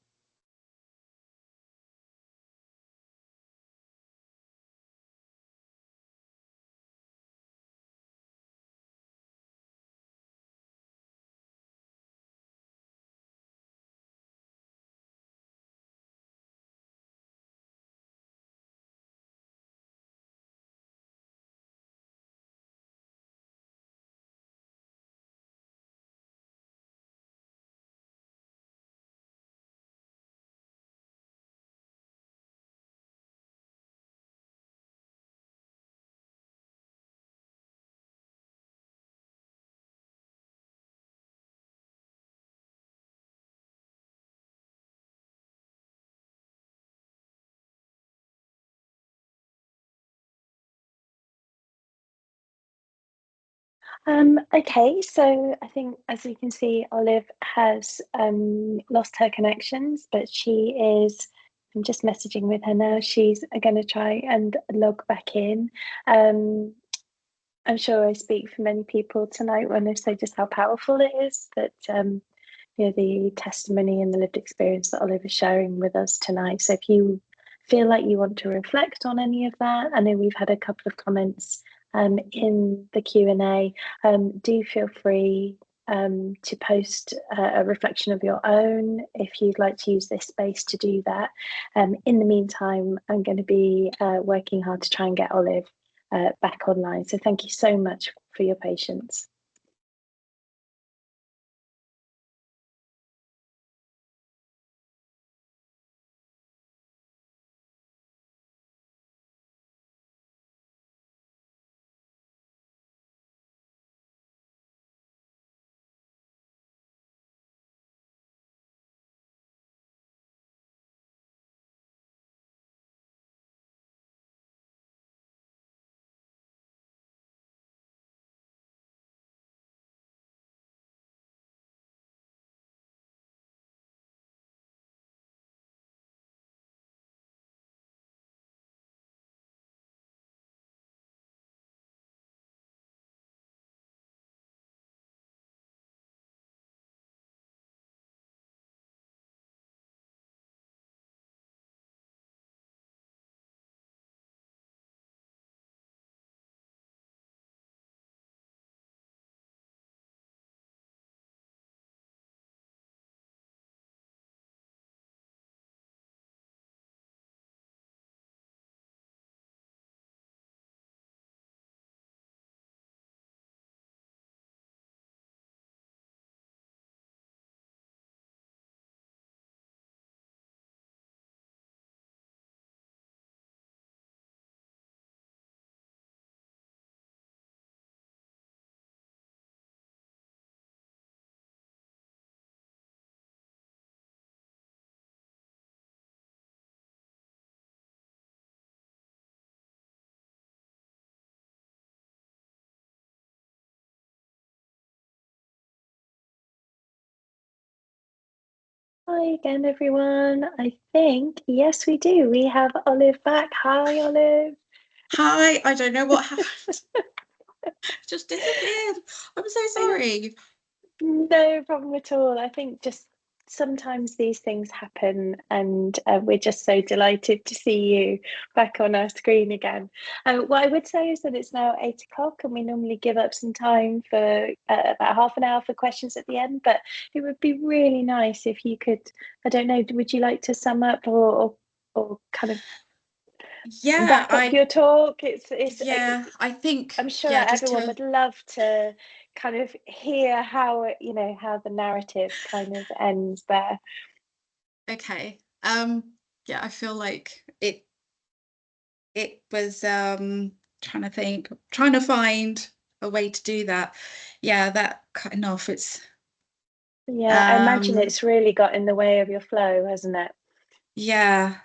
Okay, so I think as you can see, Olive has lost her connections, but she is. I'm just messaging with her now. She's going to try and log back in. Um, I'm sure I speak for many people tonight when they say just how powerful it is that the testimony and the lived experience that Olive is sharing with us tonight. So if you feel like you want to reflect on any of that, I know we've had a couple of comments in the Q&A. Do feel free to post a reflection of your own if you'd like to use this space to do that. In the meantime, I'm going to be working hard to try and get Olive back online. So thank you so much for your patience. Hi again, everyone. I think, yes, we do. We have Olive back. Hi, Olive. Hi, I don't know what happened. Just disappeared. I'm so sorry. No problem at all. I think just sometimes these things happen, and we're just so delighted to see you back on our screen again. What I would say is that it's now 8 o'clock, and we normally give up some time for about half an hour for questions at the end. But it would be really nice if you could, I don't know, would you like to sum up or kind of Yeah, wrap up your talk? I think, I'm sure yeah, just everyone to, would love to kind of hear how how the narrative kind of ends there. okay. Yeah, I feel like it was trying to find a way to do that. Yeah, that cutting off, it's Yeah, I imagine um it's really got in the way of your flow, hasn't it? yeah.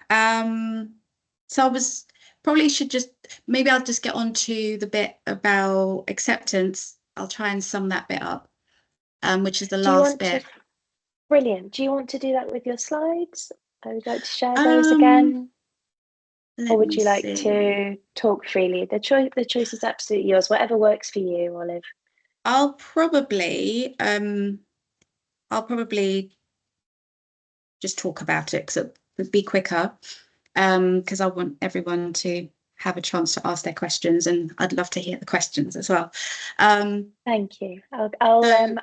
So I was probably should just maybe I'll just get on to the bit about acceptance. I'll try and sum that bit up, which is the Do you last want to, bit. brilliant. Do you want to do that with your slides? I would like to share those Um, again. Or let would me you like see. to talk freely? The choice is absolutely yours, whatever works for you, Olive. I'll probably um I'll probably just talk about it because it would be quicker. Because I want everyone to have a chance to ask their questions, and I'd love to hear the questions as well. Thank you. I'll So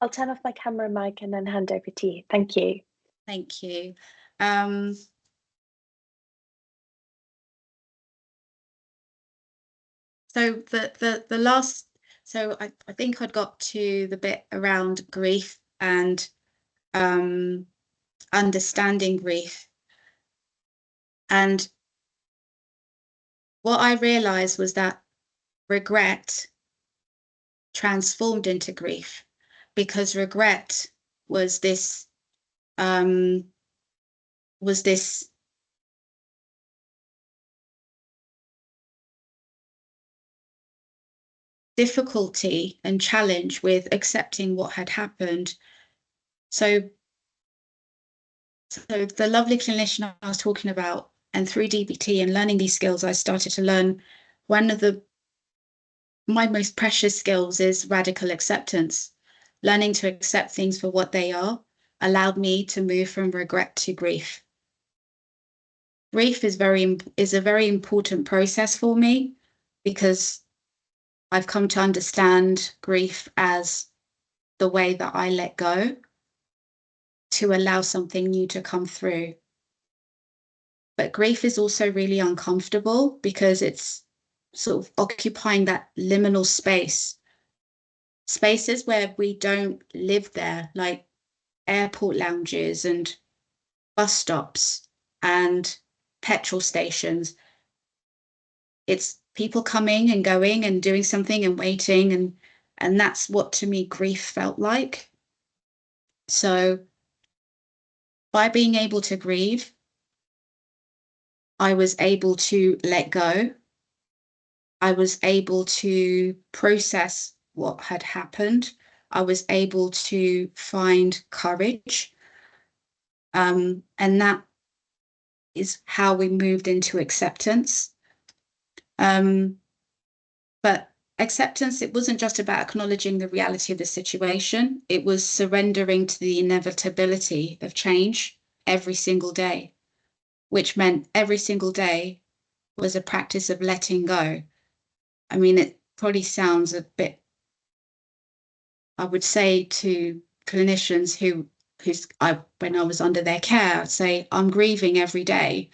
I'll turn off my camera and mic and then hand over to you. Thank you. thank you. Um, so the last, so I think I'd got to the bit around grief and um, understanding grief. And what I realized was that regret transformed into grief because regret was this um, was this difficulty and challenge with accepting what had happened. So the lovely clinician I was talking about, and through DBT and learning these skills, I started to learn one of my most precious skills is radical acceptance. Learning to accept things for what they are allowed me to move from regret to grief. Grief is a very important process for me because I've come to understand grief as the way that I let go to allow something new to come through. But grief is also really uncomfortable because it's sort of occupying that liminal spaces where we don't live there, like airport lounges and bus stops and petrol stations. It's people coming and going and doing something and waiting, and that's what to me grief felt like. So by being able to grieve, I was able to let go. I was able to process what had happened. I was able to find courage. And that is how we moved into acceptance. But acceptance, it wasn't just about acknowledging the reality of the situation. It was surrendering to the inevitability of change every single day, which meant every single day was a practice of letting go. I mean, it probably sounds a bit, I would say to clinicians when I was under their care, I'd say, I'm grieving every day.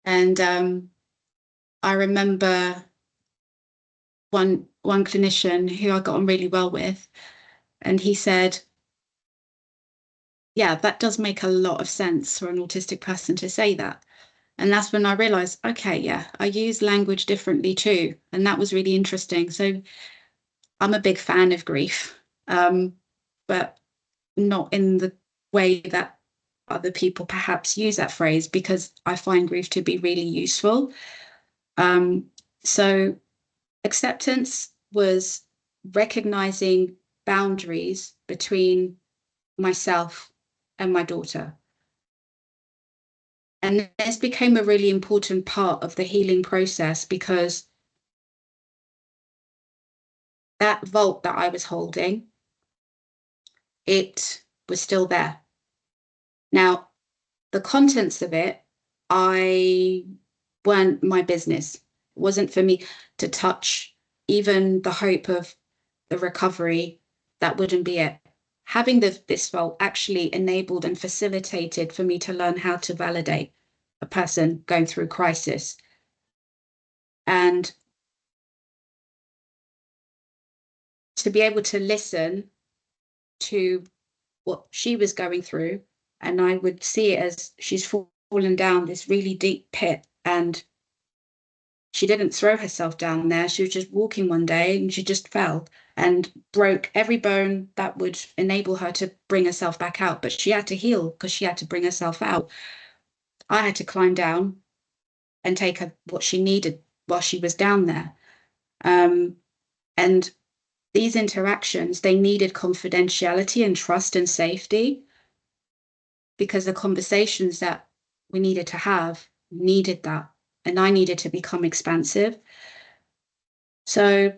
And I remember one clinician who I got on really well with, and he said, yeah, that does make a lot of sense for an autistic person to say that. And that's when I realized, okay, yeah, I use language differently too. And that was really interesting. So I'm a big fan of grief, but not in the way that other people perhaps use that phrase, because I find grief to be really useful. So acceptance was recognizing boundaries between myself and my daughter. And this became a really important part of the healing process because that vault that I was holding, it was still there. Now, the contents of it, I weren't my business. It wasn't for me to touch. Even the hope of the recovery, that wouldn't be it. Having this vault actually enabled and facilitated for me to learn how to validate a person going through crisis. And to be able to listen to what she was going through, and I would see it as she's fallen down this really deep pit, and she didn't throw herself down there. She was just walking one day and she just fell and broke every bone that would enable her to bring herself back out. But she had to heal because she had to bring herself out. I had to climb down and take her what she needed while she was down there. And these interactions, they needed confidentiality and trust and safety, because the conversations that we needed to have needed that. And I needed to become expansive. So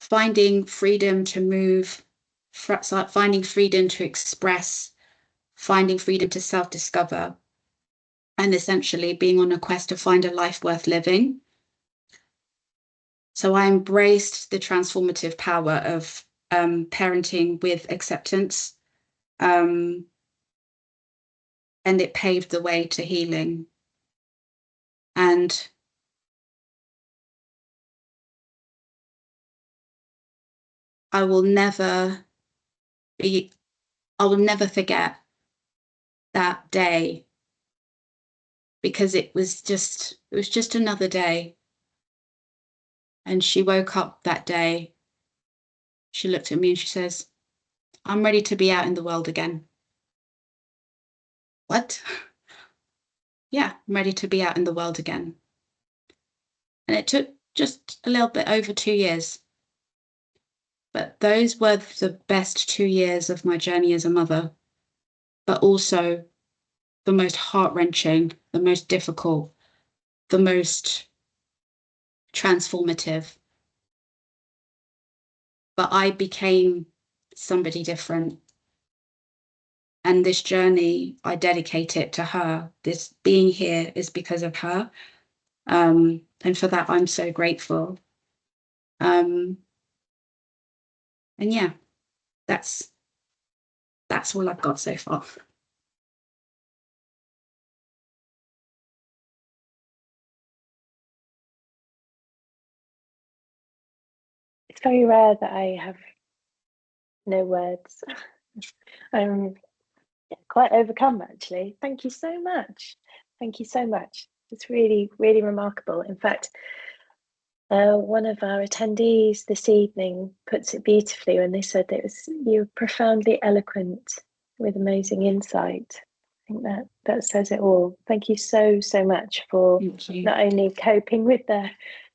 finding freedom to move, finding freedom to express, finding freedom to self-discover, and essentially being on a quest to find a life worth living. So I embraced the transformative power of parenting with acceptance, and it paved the way to healing. And I will never forget that day, because it was just another day. And she woke up that day. She looked at me and she says, I'm ready to be out in the world again. What? Yeah, I'm ready to be out in the world again. And it took just a little bit over 2 years. But those were the best 2 years of my journey as a mother, but also the most heart-wrenching, the most difficult, the most transformative. But I became somebody different. And this journey, I dedicate it to her. This being here is because of her. And for that, I'm so grateful. And yeah, that's all I've got so far. It's very rare that I have no words. I'm quite overcome, actually. Thank you so much. Thank you so much. It's really, really remarkable. In fact, one of our attendees this evening puts it beautifully when they said that you're profoundly eloquent with amazing insight. I think that says it all. Thank you so, so much for not only coping with the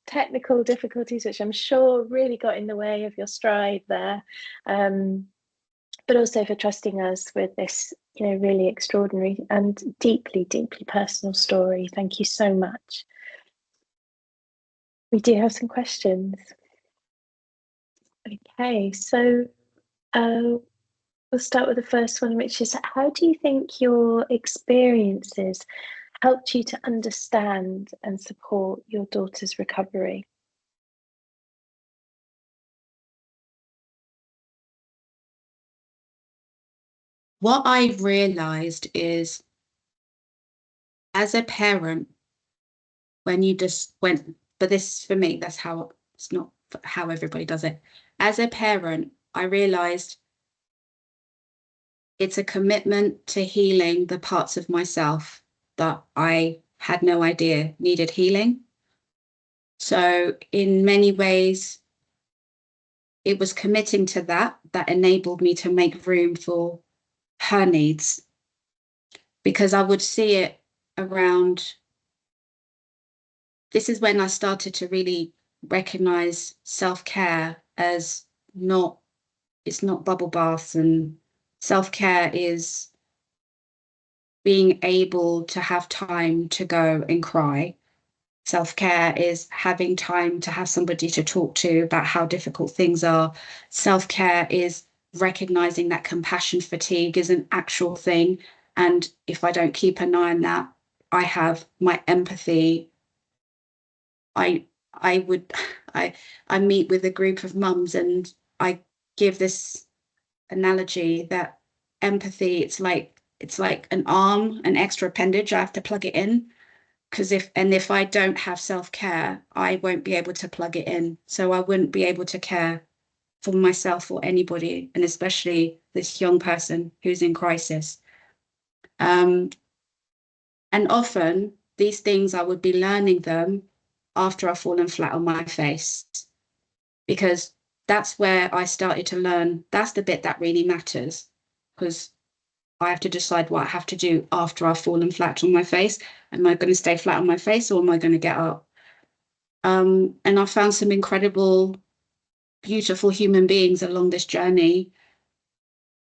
technical difficulties, which I'm sure really got in the way of your stride there, but also for trusting us with this, really extraordinary and deeply, deeply personal story. Thank you so much. We do have some questions. Okay, so we'll start with the first one, which is, how do you think your experiences helped you to understand and support your daughter's recovery? What I've realized is, as a parent, when you just went, but this for me, that's how, it's not how everybody does it. As a parent, I realized it's a commitment to healing the parts of myself that I had no idea needed healing. So in many ways, it was committing to that enabled me to make room for her needs, because I would see it around. This is when I started to really recognize self-care as it's not bubble baths, and self-care is being able to have time to go and cry. Self-care is having time to have somebody to talk to about how difficult things are. Self-care is recognizing that compassion fatigue is an actual thing. And if I don't keep an eye on that, I have my empathy. I would I meet with a group of mums and I give this analogy that empathy, it's like an arm, an extra appendage. I have to plug it in, because if I don't have self-care, I won't be able to plug it in. So I wouldn't be able to care for myself or anybody, and especially this young person who's in crisis. And often these things, I would be learning them after I've fallen flat on my face, because that's where I started to learn. That's the bit that really matters, because I have to decide what I have to do after I've fallen flat on my face. Am I going to stay flat on my face, or am I going to get up? And I found some incredible, beautiful human beings along this journey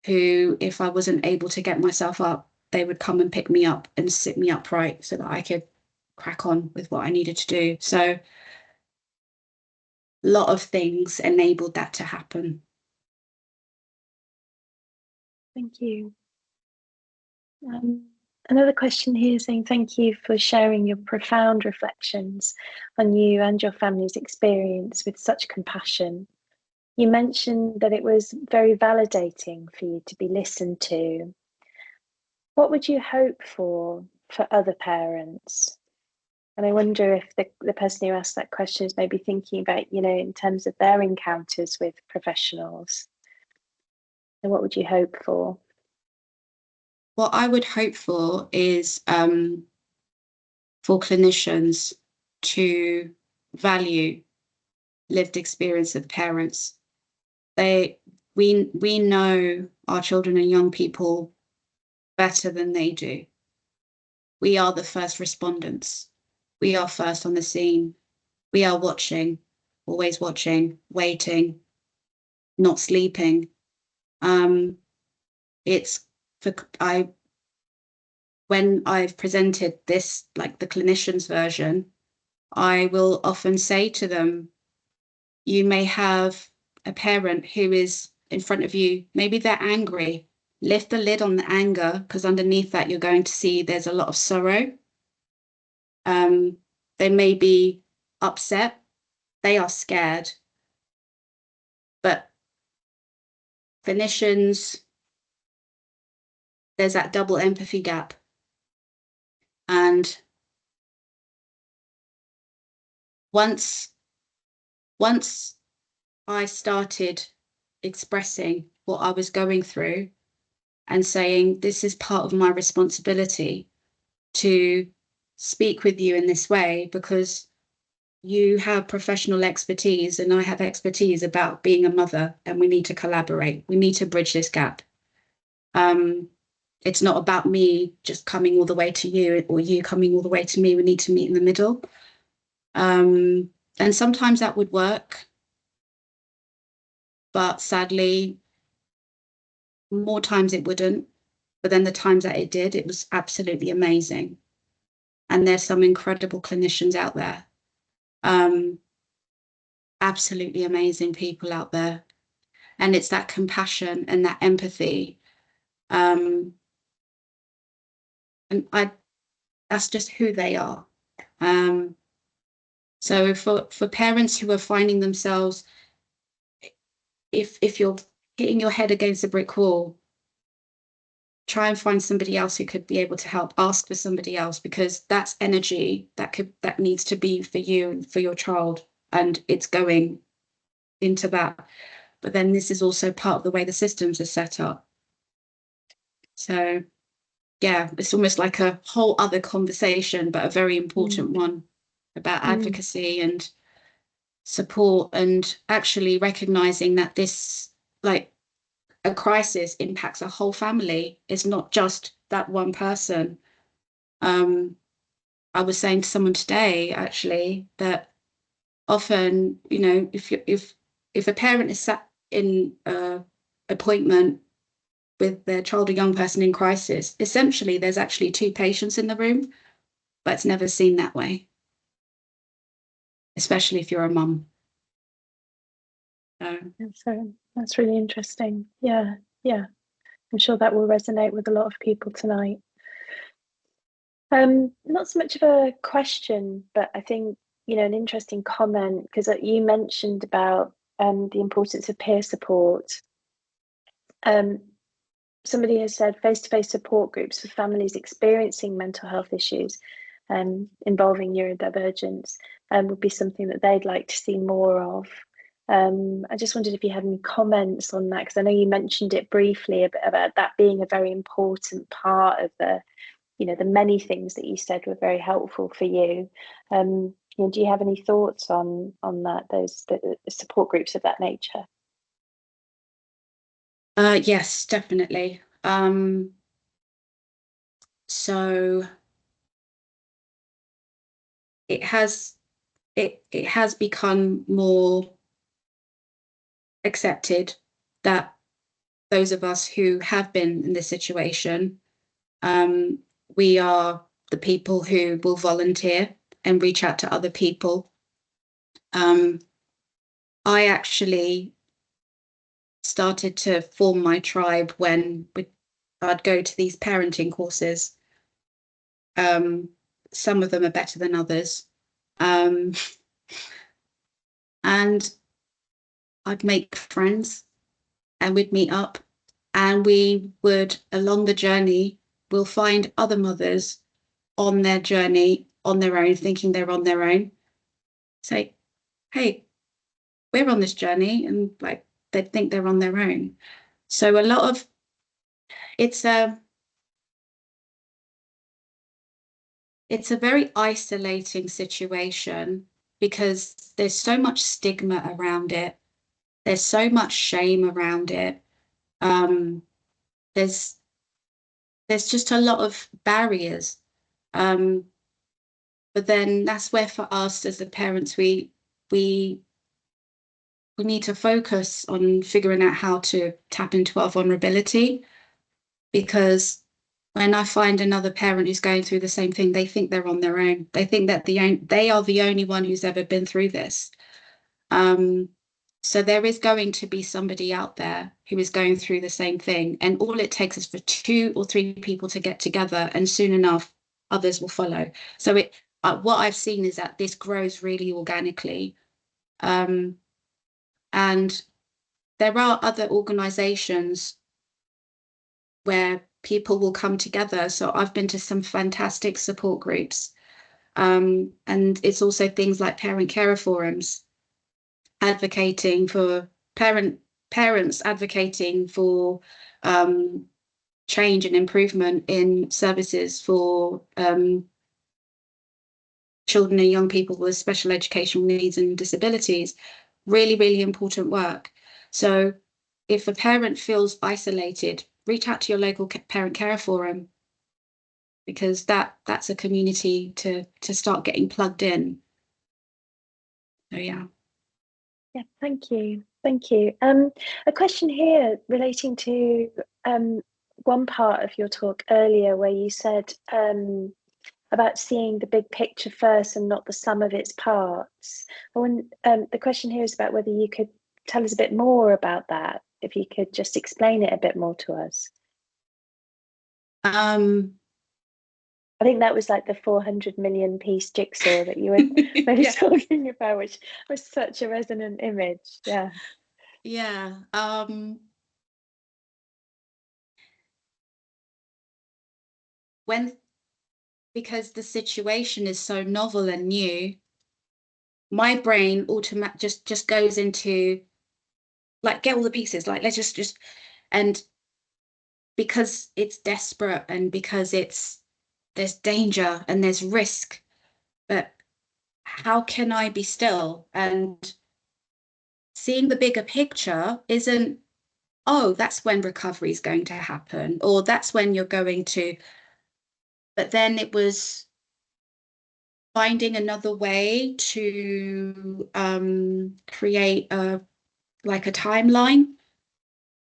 who, if I wasn't able to get myself up, they would come and pick me up and sit me upright so that I could crack on with what I needed to do. So a lot of things enabled that to happen. Thank you. Another question here saying, thank you for sharing your profound reflections on you and your family's experience with such compassion. You mentioned that it was very validating for you to be listened to. What would you hope for other parents? And I wonder if the person who asked that question is maybe thinking about, in terms of their encounters with professionals. And what would you hope for? What I would hope for is for clinicians to value lived experience of parents. We know our children and young people better than they do. We are the first respondents. We are first on the scene. We are watching, always watching, waiting. not sleeping. It's for when I've presented this, like the clinician's version, I will often say to them, you may have a parent who is in front of you, maybe they're angry. Lift the lid on the anger, because underneath that you're going to see there's a lot of sorrow. They may be upset, they are scared, but clinicians, there's that double empathy gap. And once I started expressing what I was going through and saying, this is part of my responsibility to speak with you in this way, because you have professional expertise and I have expertise about being a mother, and we need to collaborate. We need to bridge this gap. It's not about me just coming all the way to you or you coming all the way to me. We need to meet in the middle. And sometimes that would work, but sadly, more times it wouldn't. But then the times that it did, it was absolutely amazing. And there's some incredible clinicians out there. Absolutely amazing people out there. And it's that compassion and that empathy. And that's just who they are. So for parents who are finding themselves, if you're hitting your head against a brick wall, try and find somebody else who could be able to help. Ask for somebody else, because that's energy that needs to be for you and for your child, and it's going into that. But then this is also part of the way the systems are set up. So yeah, it's almost like a whole other conversation, but a very important one, about advocacy and support, and actually recognizing that this, like, a crisis impacts a whole family. It's not just that one person. I was saying to someone today, actually, that often, you know, if a parent is sat in a appointment with their child or young person in crisis, essentially there's actually two patients in the room, but it's never seen that way, especially if you're a mum. So that's really interesting. Yeah, yeah. I'm sure that will resonate with a lot of people tonight. Not so much of a question, but I think, an interesting comment, because you mentioned about the importance of peer support. Somebody has said face-to-face support groups for families experiencing mental health issues involving neurodivergence would be something that they'd like to see more of. I just wondered if you had any comments on that, because I know you mentioned it briefly about that being a very important part of the many things that you said were very helpful for you. Do you have any thoughts on that, the support groups of that nature? Yes, definitely. So it has become more accepted that those of us who have been in this situation, we are the people who will volunteer and reach out to other people. I actually started to form my tribe when I'd go to these parenting courses. Some of them are better than others. And I'd make friends and we'd meet up, and we would, along the journey, we'll find other mothers on their journey, on their own, thinking they're on their own. Say, hey, we're on this journey, and like they think they're on their own. So a lot of it's a very isolating situation, because there's so much stigma around it. There's so much shame around it. There's just a lot of barriers. But then that's where, for us as the parents, we we need to focus on figuring out how to tap into our vulnerability, because when I find another parent who's going through the same thing, they think they're on their own. They think that they are the only one who's ever been through this. So there is going to be somebody out there who is going through the same thing. And all it takes is for 2 or 3 people to get together, and soon enough, others will follow. So what I've seen is that this grows really organically. And there are other organizations where people will come together. So I've been to some fantastic support groups. And it's also things like parent carer forums, advocating for parents advocating for change and improvement in services for children and young people with special educational needs and disabilities. Really, really important work. So if a parent feels isolated, reach out to your local parent care forum, because that's a community to start getting plugged in. So yeah. Yeah, thank you. Thank you. A question here relating to one part of your talk earlier where you said about seeing the big picture first and not the sum of its parts. The question here is about whether you could tell us a bit more about that, if you could just explain it a bit more to us. I think that was like the 400 million piece jigsaw that you were maybe Yeah. talking about, which was such a resonant image. Yeah. Yeah. Because the situation is so novel and new, my brain just goes into like, get all the pieces, like let's just and because it's desperate and because there's danger and there's risk, but how can I be still? And seeing the bigger picture isn't, oh, that's when recovery is going to happen, or that's when you're going to, but then it was finding another way to create a timeline,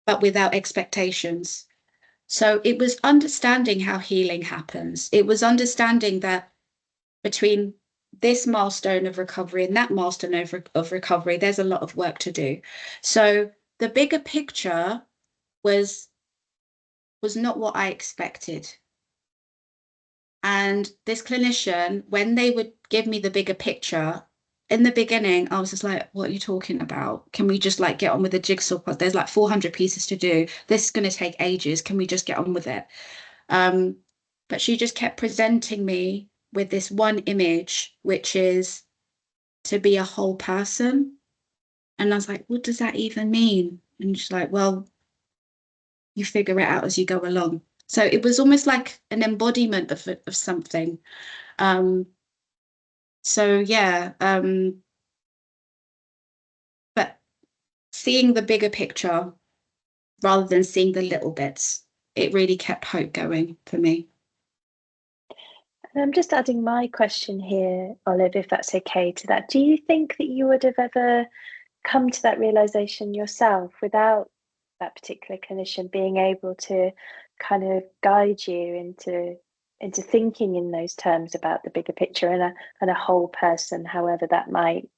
but without expectations. So it was understanding how healing happens. It was understanding that between this milestone of recovery and that milestone of recovery, there's a lot of work to do. So the bigger picture was not what I expected. And this clinician, when they would give me the bigger picture, in the beginning, I was just like, what are you talking about? Can we just like get on with the jigsaw puzzle? There's like 400 pieces to do. This is going to take ages. Can we just get on with it? But she just kept presenting me with this one image, which is to be a whole person. And I was like, what does that even mean? And she's like, well, you figure it out as you go along. So it was almost like an embodiment of something. So yeah, but seeing the bigger picture rather than seeing the little bits, it really kept hope going for me. And I'm just adding my question here, Olive, if that's okay to that. Do you think that you would have ever come to that realization yourself without that particular clinician being able to kind of guide you into thinking in those terms about the bigger picture and a whole person, however that might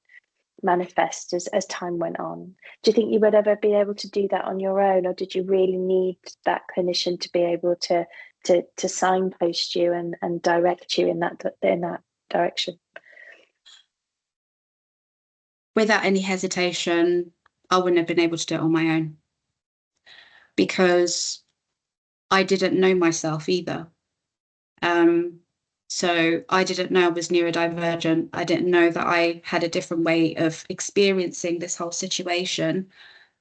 manifest as time went on? Do you think you would ever be able to do that on your own, or did you really need that clinician to be able to signpost you and direct you in that direction? Without any hesitation, I wouldn't have been able to do it on my own, because I didn't know myself either. So I didn't know I was neurodivergent. I didn't know that I had a different way of experiencing this whole situation.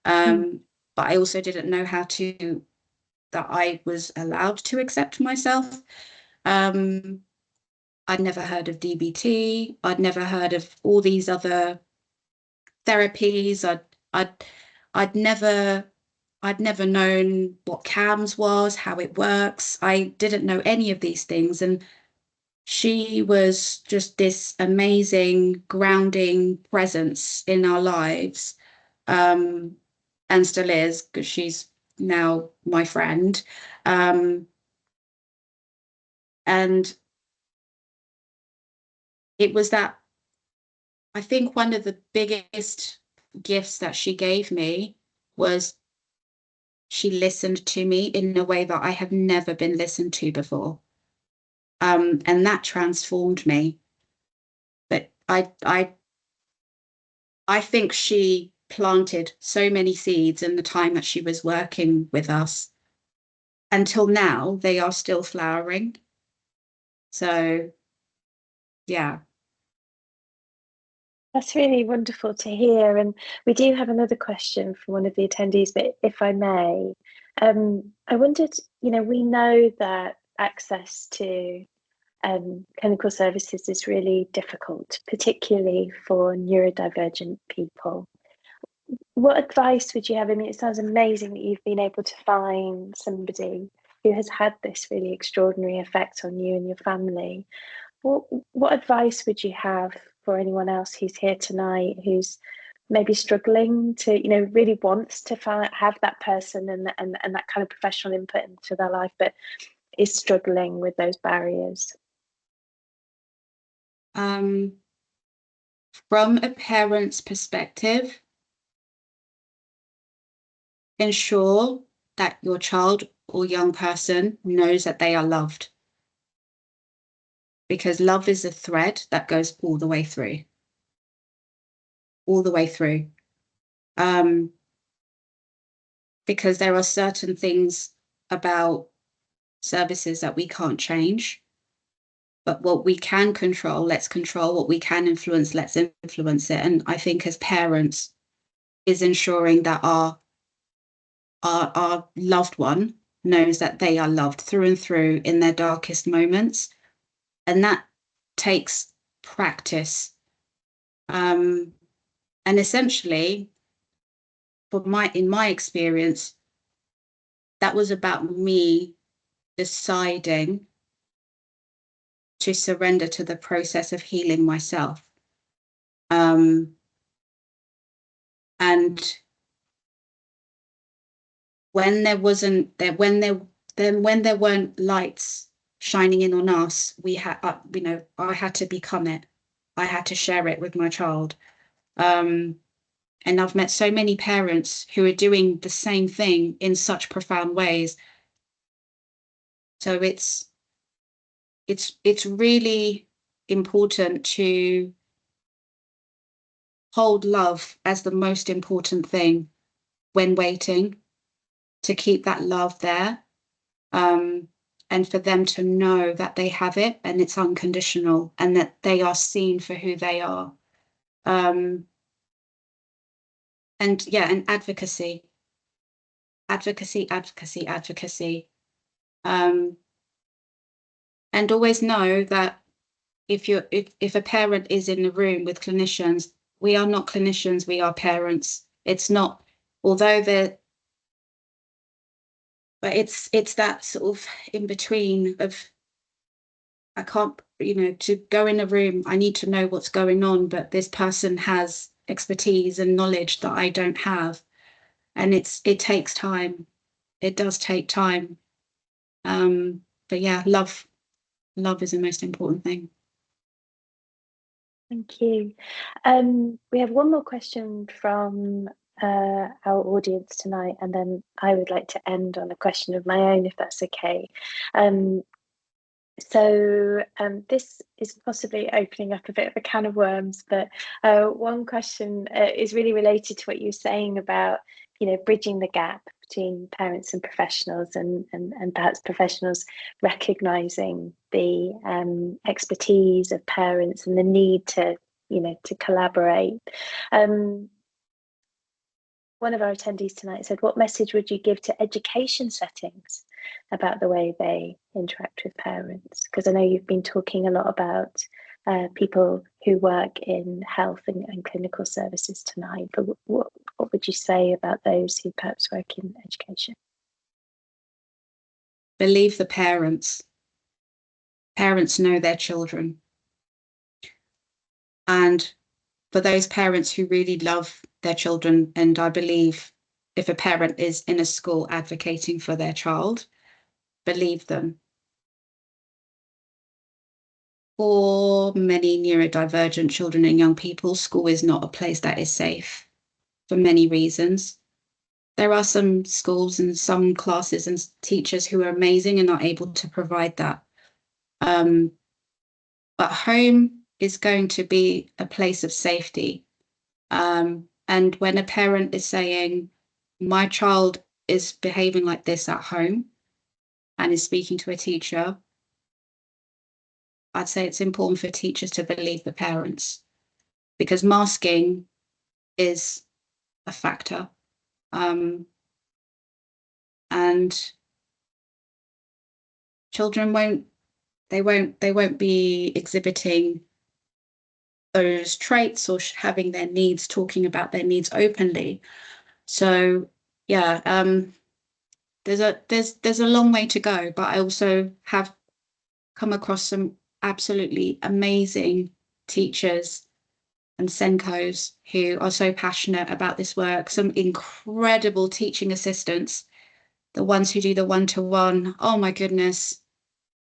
But I also didn't know that I was allowed to accept myself. I'd never heard of DBT. I'd never heard of all these other therapies. I'd never known what CAMS was, how it works. I didn't know any of these things. And she was just this amazing grounding presence in our lives. and still is, because she's now my friend. And it was that, I think one of the biggest gifts that she gave me was she listened to me in a way that I have never been listened to before. And that transformed me. But I think she planted so many seeds in the time that she was working with us. Until now, they are still flowering. So, yeah. That's really wonderful to hear. And we do have another question from one of the attendees, but if I may, I wondered, we know that access to clinical services is really difficult, particularly for neurodivergent people. What advice would you have? I mean, it sounds amazing that you've been able to find somebody who has had this really extraordinary effect on you and your family. What advice would you have for anyone else who's here tonight who's maybe struggling to, really wants to have that person and that kind of professional input into their life, but is struggling with those barriers? From a parent's perspective, ensure that your child or young person knows that they are loved, because love is a thread that goes all the way through, all the way through. Because there are certain things about services that we can't change, but what we can control, let's control. What we can influence, let's influence it. And I think as parents is ensuring that our loved one knows that they are loved through and through in their darkest moments. And that takes practice. And essentially, in my experience, that was about me deciding to surrender to the process of healing myself. And when there wasn't there when there weren't lights shining in on us, we had I had to become it. I had to share it with my child. And I've met so many parents who are doing the same thing in such profound ways. So it's really important to hold love as the most important thing when waiting, to keep that love there, and for them to know that they have it and it's unconditional and that they are seen for who they are. And advocacy, advocacy, advocacy, advocacy. And always know that if a parent is in the room with clinicians, we are not clinicians, we are parents. It's not, although they're, but it's that sort of in between of, I can't, to go in a room, I need to know what's going on, but this person has expertise and knowledge that I don't have. And it takes time. It does take time. But yeah, love is the most important thing. Thank you. We have one more question from our audience tonight, and then I would like to end on a question of my own, if that's okay. So this is possibly opening up a bit of a can of worms, but one question is really related to what you were saying about, bridging the gap between parents and professionals, and perhaps professionals recognizing the expertise of parents and the need to, to collaborate. One of our attendees tonight said, what message would you give to education settings about the way they interact with parents? Because I know you've been talking a lot about people who work in health and clinical services tonight, but what would you say about those who perhaps work in education? Believe the parents. Parents know their children. And for those parents who really love their children. And I believe if a parent is in a school advocating for their child, believe them. For many neurodivergent children and young people, school is not a place that is safe for many reasons. There are some schools and some classes and teachers who are amazing and are able to provide that. But home is going to be a place of safety. And when a parent is saying, my child is behaving like this at home and is speaking to a teacher, I'd say it's important for teachers to believe the parents, because masking is a factor. And children won't be exhibiting those traits or having their needs, talking about their needs openly. So yeah, there's a long way to go, but I also have come across some absolutely amazing teachers and Senkos who are so passionate about this work, some incredible teaching assistants, the ones who do the one-to-one. Oh my goodness.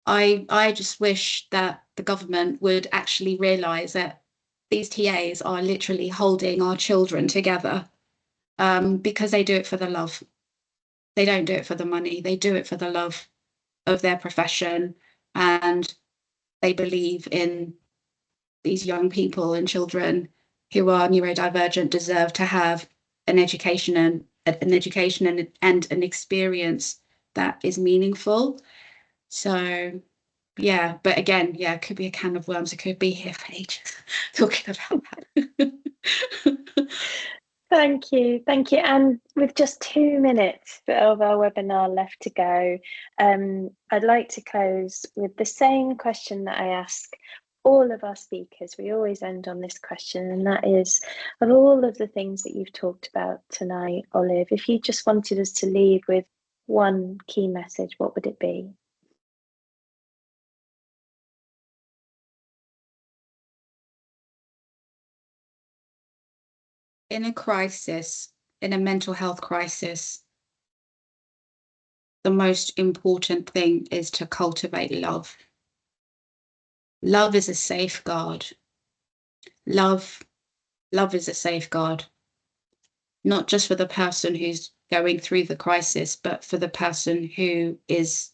I just wish that the government would actually realise that these TAs are literally holding our children together, because they do it for the love. They don't do it for the money. They do it for the love of their profession, and they believe in these young people and children who are neurodivergent deserve to have an education and an experience that is meaningful. So yeah, but again, yeah, it could be a can of worms. It could be here for ages talking about that. Thank you. Thank you. And with just 2 minutes of our webinar left to go, I'd like to close with the same question that I ask all of our speakers. We always end on this question, and that is, of all of the things that you've talked about tonight, Olive, if you just wanted us to leave with one key message, what would it be? In a crisis, in a mental health crisis, the most important thing is to cultivate love. Love is a safeguard. Love is a safeguard, not just for the person who's going through the crisis, but for the person who is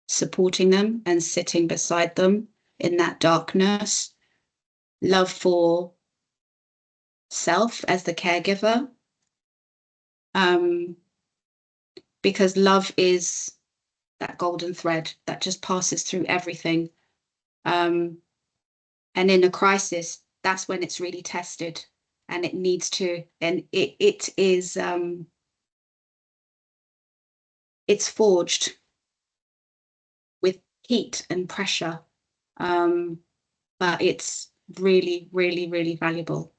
supporting them and sitting beside them in that darkness. Love for self as the caregiver, because love is that golden thread that just passes through everything. And in a crisis, that's when it's really tested, and it needs to, and it is, it's forged with heat and pressure, but it's really, really, really valuable.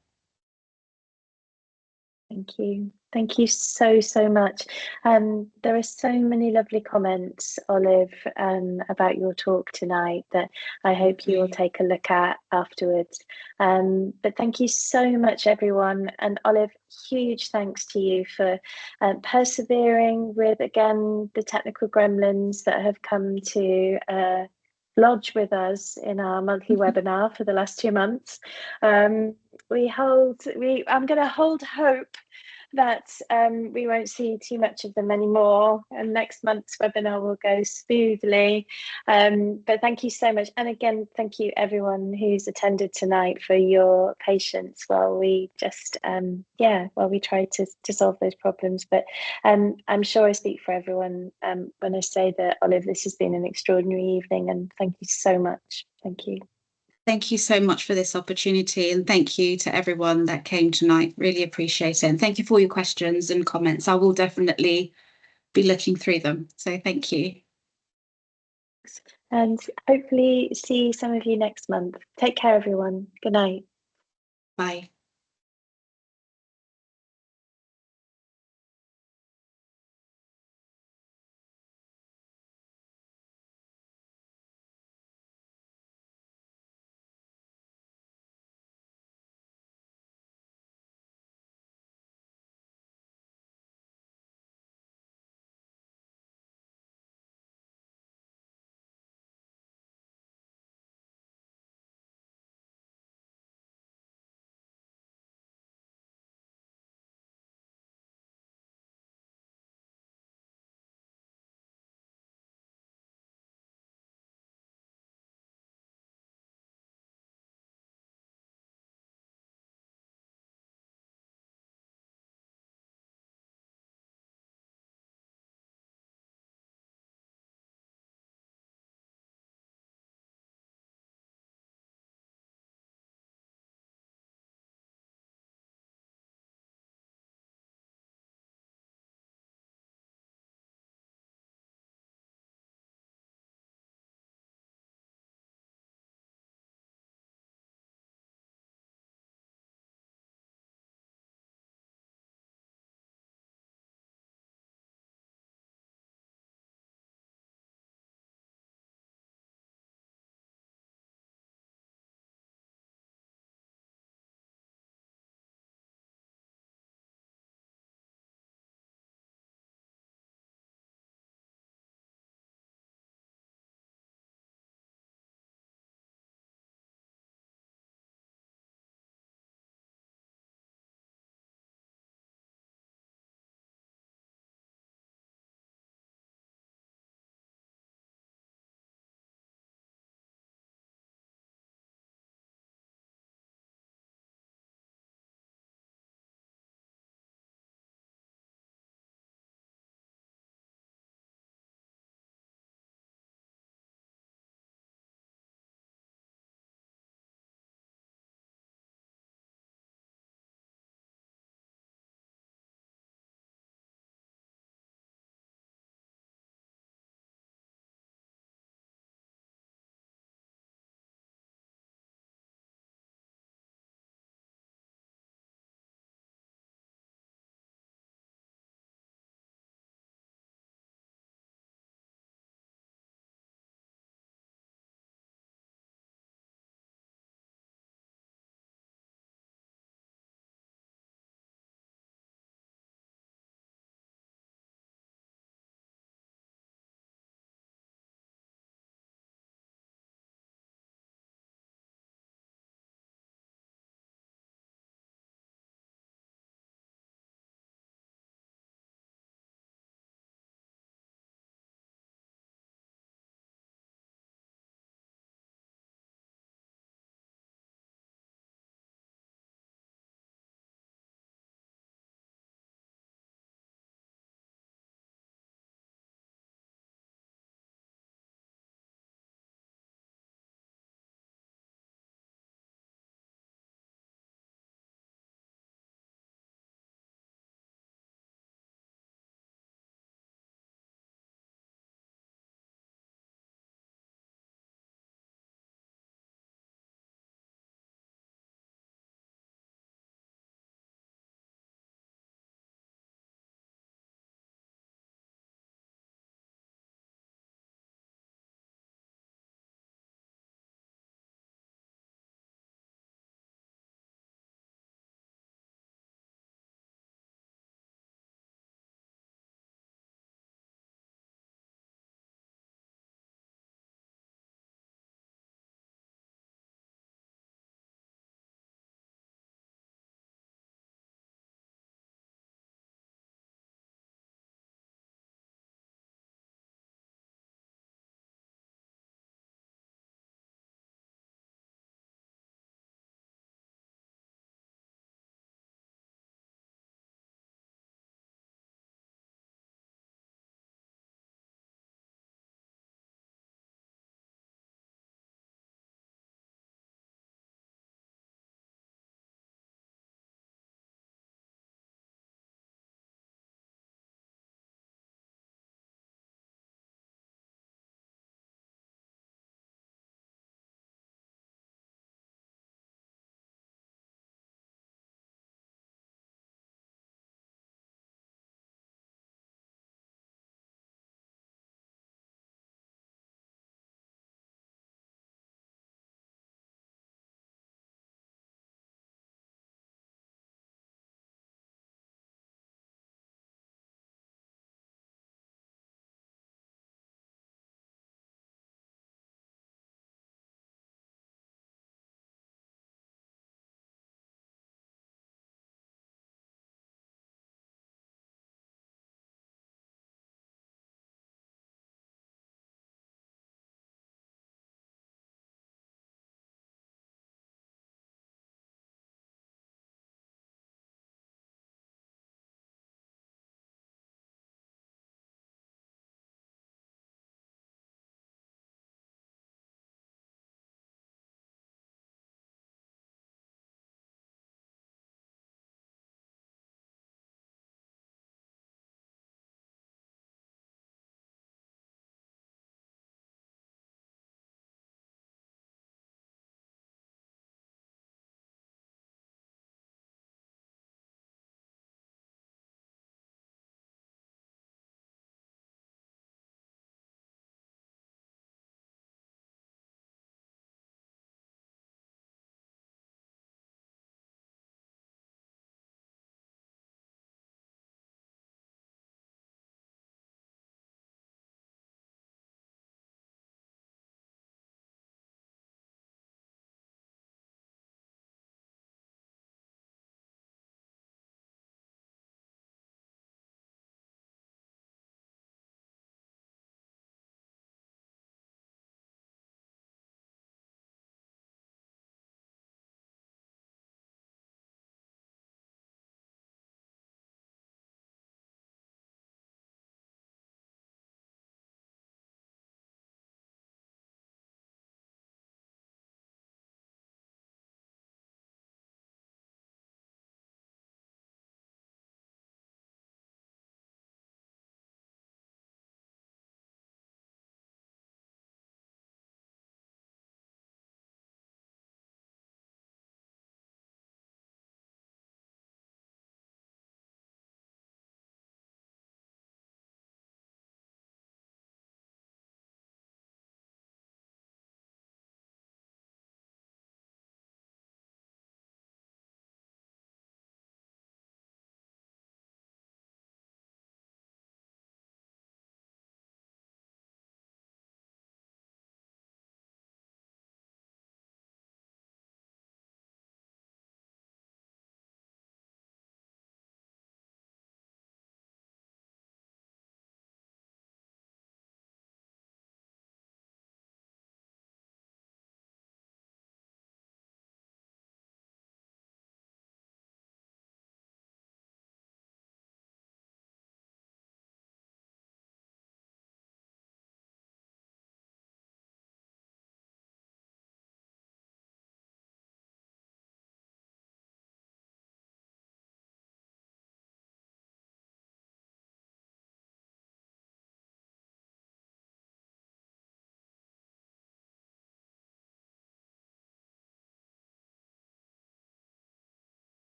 Thank you. Thank you so, so much. There are so many lovely comments, Olive, about your talk tonight that I hope you will take a look at afterwards. But thank you so much, everyone. And Olive, huge thanks to you for persevering with, again, the technical gremlins that have come to lodge with us in our monthly webinar for the last 2 months. I'm going to hold hope that we won't see too much of them anymore, and next month's webinar will go smoothly. But thank you so much, and again, thank you everyone who's attended tonight for your patience while we just while we try to solve those problems. But I'm sure I speak for everyone when I say that, Olive, this has been an extraordinary evening, and thank you so much. Thank you. Thank you so much for this opportunity, and thank you to everyone that came tonight. Really appreciate it. And thank you for your questions and comments. I will definitely be looking through them. So thank you. And hopefully see some of you next month. Take care, everyone. Good night. Bye.